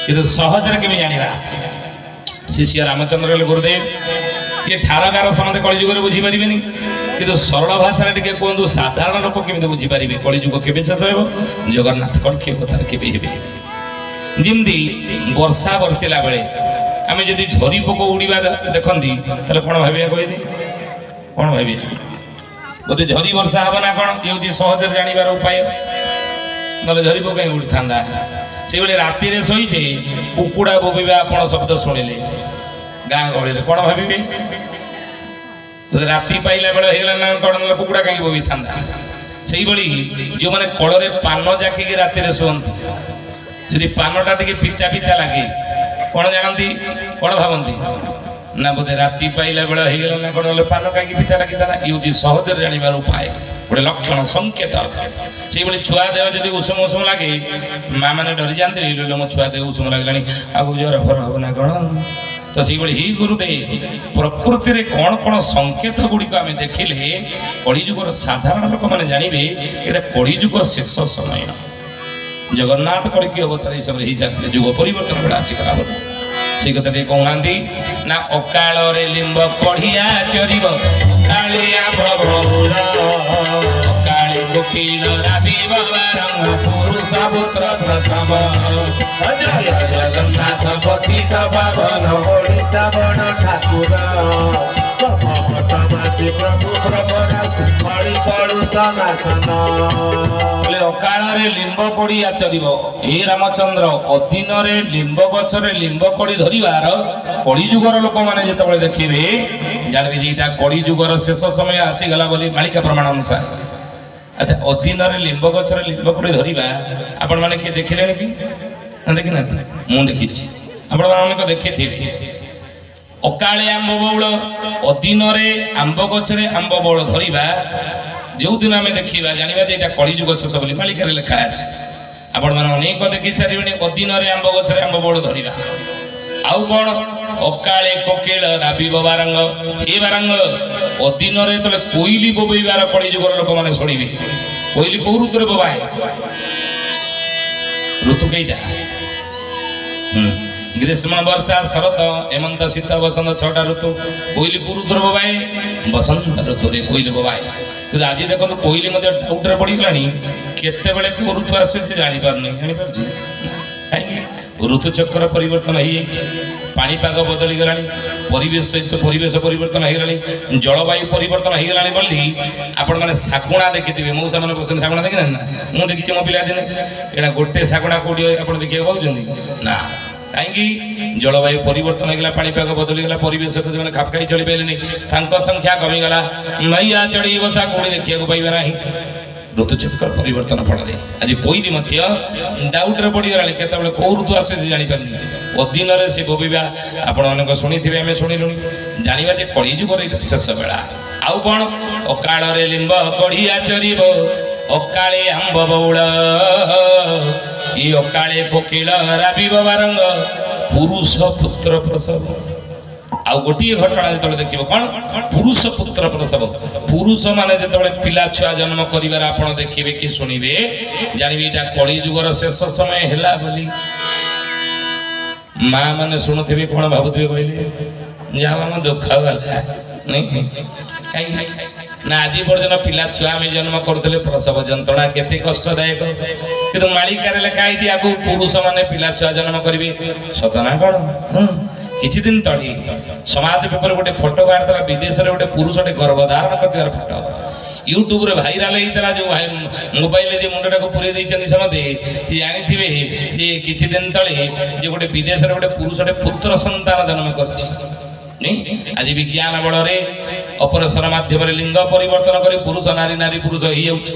କିନ୍ତୁ ସହଜରେ କେମିତି ଜାଣିବା? ଶିଷ୍ୟ ରାମଚନ୍ଦ୍ର କହିଲେ ଗୁରୁଦେବ ଇଏ ଠାରଗାର ସମସ୍ତେ କଳିଯୁଗରେ ବୁଝିପାରିବେନି, କିନ୍ତୁ ସରଳ ଭାଷାରେ ଟିକେ କୁହନ୍ତୁ ସାଧାରଣ ଲୋକ କେମିତି ବୁଝିପାରିବେ କଳିଯୁଗ କେବେ ଶେଷ ହେବ, ଜଗନ୍ନାଥ କଳ୍କି ଅବତାର କେବେ ହେବେ। ଯେମିତି ବର୍ଷା ବର୍ଷିଲା ବେଳେ ଆମେ ଯଦି ଝରି ପୋକ ଉଡ଼ିବା ଦେଖନ୍ତି ତାହେଲେ କ'ଣ ଭାବିବା କହିଲେ? କ'ଣ ଭାବିବା? ବୋଧେ ଝରି ବର୍ଷା ହେବ ନା କ'ଣ? ଇଏ ହେଉଛି ସହଜରେ ଜାଣିବାର ଉପାୟ। ନହେଲେ ଝରି ପୋକ କାହିଁ ଉଡ଼ିଥାନ୍ତା? ସେଇଭଳି ରାତିରେ ଶୋଇଛେ କୁକୁଡ଼ା ବୋବିବା ଆପଣ ଶବ୍ଦ ଶୁଣିଲେ ଗାଁ ଗହଳିରେ କ'ଣ ଭାବିବେ? ରାତି ପାଇଲା ବେଳେ ହେଇଗଲା ନା କ'ଣ, ନହେଲେ କୁକୁଡ଼ା କାହିଁକି ବୋବିଥାନ୍ତା? ସେଇଭଳି ଯେଉଁମାନେ କଳରେ ପାନ ଜାକିକି ରାତିରେ ଶୁଅନ୍ତି, ଯଦି ପାନଟା ଟିକେ ପିତା ପିତା ଲାଗେ କ'ଣ ଜାଣନ୍ତି, କ'ଣ ଭାବନ୍ତି? ନା ବୋଧେ ରାତି ପାଇଲା ବେଳେ ହେଇଗଲା ନା କ'ଣ, ନହେଲେ ପାନ କାହିଁକି ପିତା ଲାଗିଥାନ୍ତା? ଇଏ ହେଉଛି ସହଜରେ ଜାଣିବାର ଉପାୟ, ଗୋଟେ ଲକ୍ଷଣ ସଂକେତ। ସେଇଭଳି ଛୁଆ ଦେହ ଯଦି ଉଷୁମ ଉଷୁମ ଲାଗେ ମା ମାନେ ଡରିଯାଆନ୍ତି, ମୋ ଛୁଆ ଦେହ ଉଷୁମ ଲାଗିଲାଣି ଆଉ ଜର ଫର ହବ ନା କ'ଣ? ତ ସେଇଭଳି ହି ଗୁରୁଦେବ ପ୍ରକୃତିରେ କ'ଣ କ'ଣ ସଂକେତ ଗୁଡ଼ିକ ଆମେ ଦେଖିଲେ କଳିଯୁଗର ସାଧାରଣ ଲୋକମାନେ ଜାଣିବେ ଏଇଟା କଳିଯୁଗ ଶେଷ ସମୟ। ଜଗନ୍ନାଥ କଳ୍କି ଅବତାର ହିସାବରେ ହେଇସାରିଥିଲେ, ଯୁଗ ପରିବର୍ତ୍ତନ ବେଳେ ଆସିଗଲା ବୋଧେ। ସେଇ କଥା ଟିକେ କହୁନାହାନ୍ତି ନା, ଅକାଳରେ ଲିମ୍ବ କଢିଆ ଚରିବ କାଳିଆ ଭବଉର, କାଳି କୋକିଳ ରାବିବ ବାରଙ୍ଗ ପୁରୁଷ ପୁତ୍ର ପ୍ରସବ।
ଜୟ ଜଗନ୍ନାଥ ପତିତ ପାବନ ଓଡ଼ିଶା ବଡ଼ ଠାକୁର। ଭକ୍ତବାସୀ ପ୍ରଭୁ ପ୍ରବରାସୀ ଫଳି ପଡ଼ୁ ସନାତନ।
ଅକାଳରେ ଲିମ୍ବ କୋଡ଼ି ଆଚରିବ। ଏ ରାମଚନ୍ଦ୍ର ଅଦିନରେ ଲିମ୍ବ ଗଛରେ ଲିମ୍ବ କୋଡ଼ି ଧରିବାର କଳିଯୁଗର ଲୋକମାନେ ଯେତେବେଳେ ଦେଖିବେ ଜାଣିବେ ଯେ ଏଇଟା କଳିଯୁଗର ଶେଷ ସମୟ ଆସିଗଲା ବୋଲି ମାଳିକା ପ୍ରମାଣ ଅନୁସାରେ। ଆଚ୍ଛା, ଅଦିନରେ ଲିମ୍ବ ଗଛରେ ଲିମ୍ବ କୋଡ଼ି ଧରିବା ଆପଣମାନେ କିଏ ଦେଖିଲେଣି କି? ନା ଦେଖିନାହାନ୍ତି? ମୁଁ ଦେଖିଛି, ଆପଣମାନେ ଅନେକ ଦେଖିଥିବେ। ଅକାଳେ ଆମ୍ବ ବଉଳ, ଅଦିନରେ ଆମ୍ବ ଗଛରେ ଆମ୍ବ ବଉଳ ଧରିବା ଯେଉଁଦିନ ଆମେ ଦେଖିବା ଜାଣିବା ଯେ ଏଇଟା କଳିଯୁଗ ଶେଷ ବୋଲି ମାଳିକାରେ ଲେଖା ଅଛି। ଆପଣମାନେ ଅନେକ ଦେଖି ସାରିବେଣି ଅଦିନରେ ଆମ୍ବ ଗଛରେ ଆମ୍ବ ବଉଳ ଧରିବା। ଆଉ କ'ଣ? ଅକାଳେ କୋକିଳ ରାବିବ ବାରଙ୍ଗ। ଏ ବାରଙ୍ଗ ଅଦିନରେ ଯେତେବେଳେ କୋଇଲି ବୋବେଇବାର କଳିଯୁଗର ଲୋକମାନେ ଶୁଣିବେ। କୋଇଲି କୋଉ ଋତୁରେ ବୋବାଏ? ଋତୁ କେଇଟା? ଗ୍ରୀଷ୍ମ ବର୍ଷା ଶରତ ହେମନ୍ତ ଶୀତ ବସନ୍ତ 6ଟା ଋତୁ। କୋଇଲି କୋଉ ଋତୁରେ ବୋବାଏ? ବସନ୍ତ ଋତୁରେ କୋଇଲି ବୋବାଏ। କିନ୍ତୁ ଆଜି ଦେଖନ୍ତୁ କୋଇଲି ମଧ୍ୟ ଡାଉଟରେ ପଡ଼ିଗଲାଣି, କେତେବେଳେ କେଉଁ ଋତୁ ଆସୁଛି ସେ ଜାଣିପାରୁନି। ଜାଣିପାରୁଛି କାହିଁକି? ଋତୁଚକ୍ର ପରିବର୍ତ୍ତନ ହେଇଯାଇଛି, ପାଣିପାଗ ବଦଳିଗଲାଣି, ପରିବେଶ ପରିବର୍ତ୍ତନ ହେଇଗଲାଣି, ଜଳବାୟୁ ପରିବର୍ତ୍ତନ ହେଇଗଲାଣି ବୋଲି ଆପଣମାନେ ଶାଗୁଣା ଦେଖିଥିବେ। ମଉସାମାନେ ବସନ୍ତି, ଶାଗୁଣା ଦେଖିନାହାନ୍ତି ନା? ମୁଁ ଦେଖିଛି ମୋ ପିଲାଦିନେ। ଏଇଟା ଗୋଟେ ଶାଗୁଣା କୋଉଠି ଆପଣ ଦେଖିବାକୁ ପାଉଛନ୍ତି ନା? କାହିଁକି? ଜଳବାୟୁ ପରିବର୍ତ୍ତନ ହେଇଗଲା, ପାଣିପାଗ ବଦଳିଗଲା, ପରିବେଶ ସେମାନେ ଖାପ ଖାଇ ଚଳିପାରିଲେନି, ତାଙ୍କ ସଂଖ୍ୟା କମିଗଲା। ନଈଆ ଚଢ଼େଇ ବସା କୋଉଠି ଦେଖିବାକୁ ପାଇବେ ନାହିଁ। ଋତୁଚକ୍ର ପରିବର୍ତ୍ତନ ଫଳରେ ଆଜି କୋଇଲି ମଧ୍ୟ ଡାଉଟରେ ପଡ଼ିଗଲାଣି, କେତେବେଳେ କୋଉ ଋତୁ ଆସୁଛି ସେ ଜାଣିପାରୁନି। ଅଦିନରେ ସେ ବୋବିବା ଆପଣମାନଙ୍କ ଶୁଣିଥିବେ, ଆମେ ଶୁଣିଲୁଣି। ଜାଣିବା ଯେ କଳିଯୁଗର ଏଇଟା ଶେଷ ବେଳା। ଆଉ କ'ଣ? ଅକାଳରେ ଲିମ୍ବ କଢ଼ିଆ ଚରିବ, ଅକାଳେ ଆମ୍ବ ବଉଳ, ଇ ଅକାଳେ କୋକିଳ ରାବିବ ବାରଙ୍ଗ ପୁରୁଷ ପୁତ୍ର ପ୍ରସବ। ଆଉ ଗୋଟିଏ ଘଟଣା ଯେତେବେଳେ ଦେଖିବ କ'ଣ ପୁରୁଷ ପୁତ୍ର ପ୍ରସବ ପୁରୁଷ ମାନେ ଯେତେବେଳେ ପିଲା ଛୁଆ ଜନ୍ମ କରିବାର ଆପଣ ଦେଖିବେ କି ଶୁଣିବେ ଜାଣିବେ ଏଇଟା କଳି ଯୁଗର ଶେଷ ସମୟ ହେଲା ବୋଲି ମା ମାନେ ଶୁଣୁଥିବେ କ'ଣ ଭାବୁଥିବେ କହିଲେ ଯାହା ଆମ ଦୁଃଖ ଗଲା କାହିଁକି ନା ଆଜି ପର୍ଯ୍ୟନ୍ତ ପିଲା ଛୁଆ ଆମେ ଜନ୍ମ କରୁଥିଲେ ପ୍ରସବ ଯନ୍ତ୍ରଣା କେତେ କଷ୍ଟଦାୟକ କିନ୍ତୁ ମାଳିକାରେ ଲେଖା ହେଇଛି ଆଗକୁ ପୁରୁଷ ମାନେ ପିଲା ଛୁଆ ଜନ୍ମ କରିବେ ସତ ନା କ'ଣ କିଛି ଦିନ ତଳେ ସମାଜ ପେପର ଗୋଟେ ଫଟୋ ବାହାରିଥିଲା ବିଦେଶରେ ଗୋଟେ ପୁରୁଷଟେ ଗର୍ଭଧାରଣ କରିଥିବାର ଫଟୋ ୟୁଟ୍ୟୁବରେ ଭାଇରାଲ ହେଇଥିଲା ଯେଉଁ ମୋବାଇଲରେ ଯେ ମୁଣ୍ଡଟାକୁ ପୁରେଇ ଦେଇଛନ୍ତି ସମସ୍ତେ ଜାଣିଥିବେ ଯେ କିଛି ଦିନ ତଳେ ଯେ ଗୋଟେ ବିଦେଶରେ ଗୋଟେ ପୁରୁଷଟେ ପୁତ୍ର ସନ୍ତାନ ଜନ୍ମ କରିଛି ଆଜି ବିଜ୍ଞାନ ବଳରେ ଅପରେସନ ମାଧ୍ୟମରେ ଲିଙ୍ଗ ପରିବର୍ତ୍ତନ କରି ପୁରୁଷ ନାରୀ ନାରୀ ପୁରୁଷ ହେଇଯାଉଛି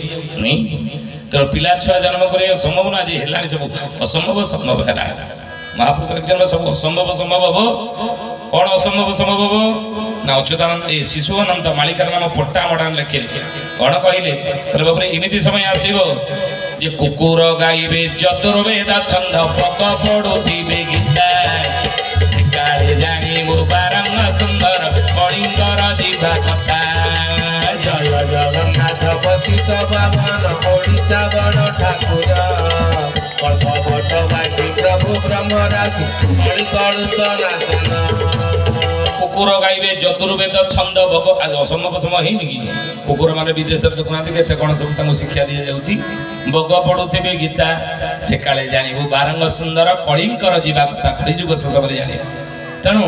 ତେଣୁ ପିଲା ଛୁଆ ଜନ୍ମ କରିବା ସମ୍ଭବ ନା ଆଜି ହେଲାଣି ସବୁ ଅସମ୍ଭବ ସମ୍ଭବ ହେଲାଣି ମହାପୁରୁଷ ଲେଖିଛନ୍ତି ସବୁ ଅସମ୍ଭବ ସମ୍ଭବ ହବ କ'ଣ ଅସମ୍ଭବ ସମ୍ଭବ ହବ ନା ଅଚ୍ୟୁତାନନ୍ଦ ଏ ଶିଶୁ ଅନନ୍ତ ମାଳିକାର ନାମ ପଟ୍ଟା ମଡ଼ାନ ଲେଖିଲେ କ'ଣ କହିଲେ ବାବୁରେ ଏମିତି ସମୟ ଆସିବ ଯେ କୁକୁର ଗାଇବେ ଯଦୁର୍ବେଦ ଛନ୍ଦ ପକ ପଡ଼ୁଥିବେ ଗୀତା କାଳେ ଜାଣିବୁ ବାରଙ୍ଗ ସୁନ୍ଦର କଳିଙ୍ଗର ଯିବା କଥା
ଜୟ ଜଗନ୍ନାଥ ପତିତ ପାବନ ଓଡ଼ିଶା ବଡ଼ ଠାକୁର କଳ୍ପବଟବାସୀ ପ୍ରଭୁ ବ୍ରହ୍ମରାଶି କଳି କଳୁଷ ନାଶନ
କୁକୁର ଗାଇବେ ଯଦୁର୍ବେଦ ଛନ୍ଦ ଭୋଗ ଆଜି ଅସମ୍ଭବ ସମୟ ହେଇନି କି କୁକୁର ମାନେ ବିଦେଶରେ ଦେଖୁନାହାନ୍ତି କେତେ କ'ଣ ସବୁ ତାଙ୍କୁ ଶିକ୍ଷା ଦିଆଯାଉଛି ଭୋଗ ପଡ଼ୁଥିବେ ଗୀତା ସେ କାଳେ ଜାଣିବୁ ବାରଙ୍ଗ ସୁନ୍ଦର କଳିଙ୍କର ଯିବା କଥା କଳିଯୁଗ ଶେଷରେ ଜାଣିବୁ ତେଣୁ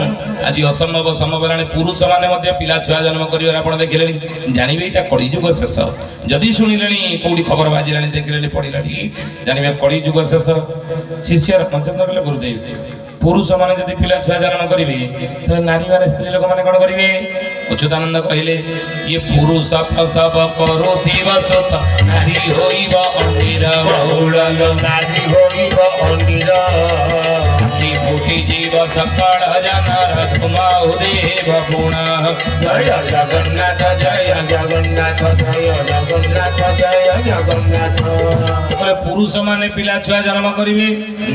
ଆଜି ଅସମ୍ଭବ ସମ୍ଭବ ହେଲାଣି ପୁରୁଷ ମାନେ ମଧ୍ୟ ପିଲା ଛୁଆ ଜନ୍ମ କରିବାରେ ଆପଣ ଦେଖିଲେଣି ଜାଣିବେ ଏଇଟା କଳିଯୁଗ ଶେଷ ଯଦି ଶୁଣିଲେଣି କୋଉଠି ଖବର ବାଜିଲାଣି ଦେଖିଲେଣି ପଡ଼ିଲାଣି ଜାଣିବେ କଳିଯୁଗ ଶେଷ ଶିଷ୍ୟର ପଞ୍ଚମ କଲେ ଗୁରୁଦେବ ପୁରୁଷ ମାନେ ଯଦି ପିଲା ଛୁଆ ଜନ୍ମ କରିବେ ତାହେଲେ ନାରୀ ମାନେ ସ୍ତ୍ରୀ ଲୋକମାନେ କ'ଣ କରିବେ ଅଚ୍ୟୁତାନନ୍ଦ କହିଲେ ଇଏ ପୁରୁଷ ପ୍ରସବ କରୁଥିବ ସତ ନାରୀ ହୋଇବ ଅଣ୍ଡିର ବହୁଳ
ନାରୀ ହୋଇବ ଅଣ୍ଡିର
ଫୁଟି ଯିବ ସକଳ ଜନର ତୁମ ଉଦେବ ଗୁଣ
ଜୟ ଜଗନ୍ନାଥ ଜୟ ଜଗନ୍ନାଥ ଜୟ ଜଗନ୍ନାଥ ଜୟ ଜଗନ୍ନାଥ
ପୁରୁଷ ମାନେ ପିଲା ଛୁଆ ଜନ୍ମ କରିବେ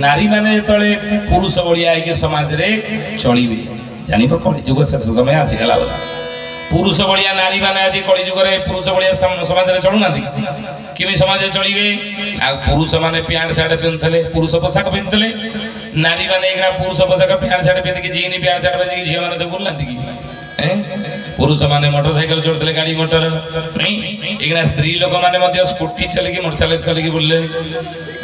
ନାରୀ ମାନେ ଯେତେବେଳେ ପୁରୁଷ ଭଳିଆ ହେଇକି ସମାଜରେ ଚଳିବେ ଜାଣିବ କଳିଯୁଗ ଶେଷ ସମୟ ଆସିଗଲା ବୋଲି ପୁରୁଷ ଭଳିଆ ନାରୀ ମାନେ ଆଜି କଳିଯୁଗରେ ପୁରୁଷ ଭଳିଆ ସମାଜରେ ଚଳୁନାହାନ୍ତି କେମିତି ସମାଜରେ ଚଳିବେ ଆଉ ପୁରୁଷ ମାନେ ପ୍ୟାଣ୍ଟ ସାର୍ଟ ପିନ୍ଧୁଥିଲେ ପୁରୁଷ ପୋଷାକ ପିନ୍ଧୁଥିଲେ ନାରୀ ମାନେ ଏଇନା ପୁରୁଷ ପୋଷାକ ପ୍ୟାଣ୍ଟ ସାର୍ଟ ପିନ୍ଧିକି ଜିନ୍ ପ୍ୟାଣ୍ଟ ସାର୍ଟ ପିନ୍ଧିକି ଝିଅ ମାନେ ସବୁ ବୁଲୁନାହାନ୍ତି କି ପୁରୁଷ ମାନେ ମୋଟର ସାଇକେଲ ଚଢୁଥିଲେ ଗାଡ଼ି ମୋଟର ଏଇନା ସ୍ତ୍ରୀ ଲୋକମାନେ ମଧ୍ୟ ସ୍କୁଟି ଚଲେଇକି ମୋଟରସାଇକେଲ ଚଲେଇକି ବୁଲିଲେଣି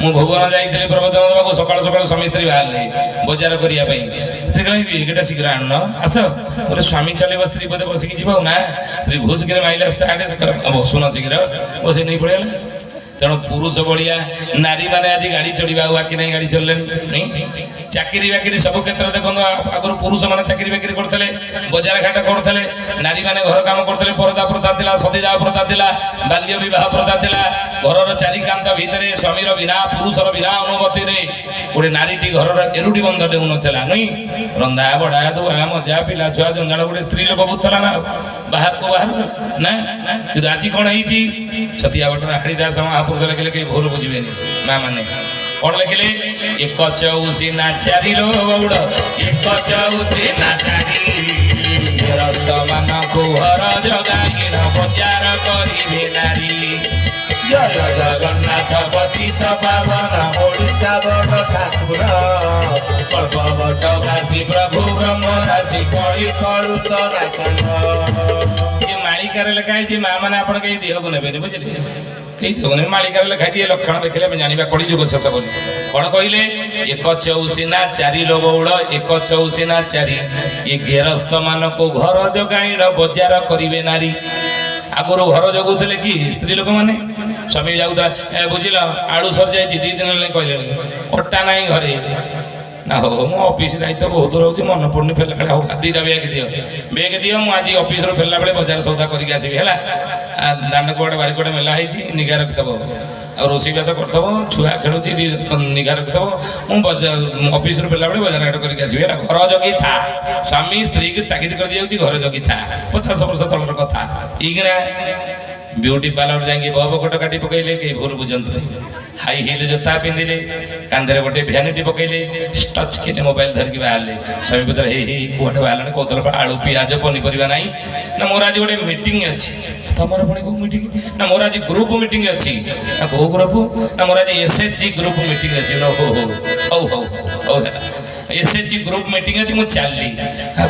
ମୁଁ ଭୁବନ ଯାଇଥିଲି ପ୍ରବଚନ ଦେବାକୁ ସକାଳୁ ସକାଳୁ ସ୍ୱାମୀ ସ୍ତ୍ରୀ ବାହାରିଲେ ବଜାର କରିବା ପାଇଁ ସ୍ତ୍ରୀ କହିବି ଏଇଟା ଶୀଘ୍ର ଆଣୁନ ଆସ ଗୋଟେ ସ୍ୱାମୀ ଚଲେଇବ ସ୍ତ୍ରୀ ବୋଧେ ବସିକି ଯିବ ନା ସ୍ତ୍ରୀ ଭୁସିକିରି ମାଇଲା ଷ୍ଟାର୍ଟ ବସୁନ ଶୀଘ୍ର ବସି ନେଇ ପଳେଇଲା ତେଣୁ ପୁରୁଷ ଭଳିଆ ନାରୀ ମାନେ ଆଜି ଗାଡ଼ି ଚଢ଼ିବା ଆଉ ବାକି ନାହିଁ ଗାଡ଼ି ଚଳିଲେଣି ଚାକିରି ବାକିରି ସବୁ କ୍ଷେତ୍ରରେ ଦେଖନ୍ତୁ ଆଗରୁ ପୁରୁଷ ମାନେ ଚାକିରି ବାକିରି କରୁଥିଲେ ବଜାର ଘାଟ କରୁଥିଲେ ନାରୀ ମାନେ ଘର କାମ କରୁଥିଲେ ପରଦା ପ୍ରଥା ଥିଲା ସତୀଦାହ ପ୍ରଥା ଥିଲା ବାଲ୍ୟ ବିବାହ ପ୍ରଥା ଥିଲା ଘରର ଚାରିକାନ୍ଥ ଭିତରେ ସ୍ୱାମୀର ବିନା ପୁରୁଷର ବିନା ଅନୁମତିରେ ଗୋଟେ ନାରୀଟି ଘରର ଏରୁଟି ବନ୍ଧ ଡେଉଁନଥିଲା ନୁହେଁ ରନ୍ଧା ବଢ଼ା ଧୁଆ ମଜା ପିଲା ଛୁଆ ଜଞ୍ଜାଳ ଗୋଟେ ସ୍ତ୍ରୀ ଲୋକ ବୁଝୁଥିଲା ନା ବାହାରକୁ ବାହାରୁଥିଲା ନା କିନ୍ତୁ ଆଜି କ'ଣ ହେଇଛି ଛତିଆ ବଟର ହାଡ଼ିଦାସ ମହାପୁରୁଷ ଲେଖିଲେ କେହି ଭୁଲ ବୁଝିବେନି ମା ମାନେ କ'ଣ ଲେଖିଲେ ଏକ ଚଉସି ନା ଚାରି ଲୋ ଗୌଡ଼ ଏକ ଚଉସି ନା ଚାରି ଗେରସ୍ତ ମାନଙ୍କୁ ଘର ଜଗାଇଣ ବଜାର କରିବେ ନାରୀ
ଜୟ ଜଗନ୍ନାଥ ପତିତ ପାବନ ଓଡ଼ିଶା ବଡ଼ ଠାକୁର
କଳ୍ପବଟବାସୀ ପ୍ରଭୁ ବ୍ରହ୍ମରାଶି କଳି
କଳୁଷ ନାଶନ
ମାଳିକାରେ ଲେଖା ହେଇଛି ମା ମାନେ ଆପଣ କେହି ଦେହକୁ ନେବେନି ବୁଝିଲେ କେହି ଦେହକୁ ନେବେ ମାଳିକାରେ ଲେଖା ହେଇଛି ଏ ଲକ୍ଷଣ ଦେଖିଲେ ଆମେ ଜାଣିବା କଳିଯୁଗ ଶେଷ ବୋଲି କ'ଣ କହିଲେ ଏକ ଚଉସିନା ଚାରି ଲୋ ବଉଳ ଏକ ଚଉସିନା ଚାରି ଏ ଗେରସ୍ତ ମାନଙ୍କୁ ଘର ଜଗାଇଣ ବଜାର କରିବେ ନାରୀ ଆଗରୁ ଘର ଜଗୁଥିଲେ କି ସ୍ତ୍ରୀ ଲୋକମାନେ ସ୍ୱାମୀ ଯାଉଥିଲା ବୁଝିଲ ଆଳୁ ସରିଯାଇଛି 2 ଦିନ ହେଲାଣି କହିଲେଣି ଅଟା ନାହିଁ ଘରେ ନା ହଉ ମୁଁ ଅଫିସ ଦାୟିତ୍ୱ ବହୁତ ରହୁଛି ମନେ ପଡ଼ୁନି ଫେରିଲା ବେଳେ ହଉ 2ଟା ବେଗ ଦିଅ ମୁଁ ଆଜି ଅଫିସରୁ ଫେରିଲା ବେଳେ ବଜାର ସଉଦା କରିକି ଆସିବି ହେଲା ଦାଣ୍ଡ କୁଆଡ଼େ ବାରି କୁଆଡ଼େ ମେଲା ହେଇଛି ନିଘା ରଖିଦେବ ଆଉ ରୋଷେଇବାସ କରିଦେବ ଛୁଆ ଖେଳୁଛି ନିଘା ରଖିଦେବ ମୁଁ ଅଫିସରୁ ଫେରିଲା ବେଳେ ବଜାର ଘାଟ କରିକି ଆସିବି ହେଲା ଘର ଜଗି ଥା ସ୍ୱାମୀ ସ୍ତ୍ରୀକି ତାଗିଦ କରିଦିଆଯାଉଛି ଘର ଜଗି ଥା 50 ବର୍ଷ ତଳର କଥା ଏଇକିଣା ବିୟୁଟି ପାର୍ଲର ଯାଇକି ବବ କୋଟ କାଟି ପକେଇଲେ କେହି ଭୁଲ ବୁଝନ୍ତୁନି ହାଇ ହିଲ୍ ଜୋତା ପିନ୍ଧିଲେ, କାନ୍ଧରେ ଗୋଟେ ଭ୍ୟାନିଟି ପକେଇଲେ, ଟଚ୍ କିନି ମୋବାଇଲ ଧରିକି ବାହାରିଲେ। ସ୍ୱାମୀ ପଚାରେ ହେଇ ହେଇ କୁଆଡ଼େ ବାହାରିଲାଣି, କହୁଥିଲା ଆଳୁ ପିଆଜ ପନିପରିବା ନାହିଁ। ନା ମୋର ଆଜି ଗୋଟେ ମିଟିଂ ଅଛି। ତମର ପୁଣି କୋଉ ମିଟିଂ? ନା ମୋର ଆଜି ଗ୍ରୁପ ମିଟିଂ ଅଛି। ନା କୋଉ ଗ୍ରୁପ? ନା ମୋର ଆଜି SHG ଗ୍ରୁପ ମିଟିଂ ଅଛି। ହଉ ହଉ ହଉ ହଉ ହଉ ହେଲା, SHG ଗ୍ରୁପ ମିଟିଂ ଅଛି, ମୁଁ ଚାଲିଲି।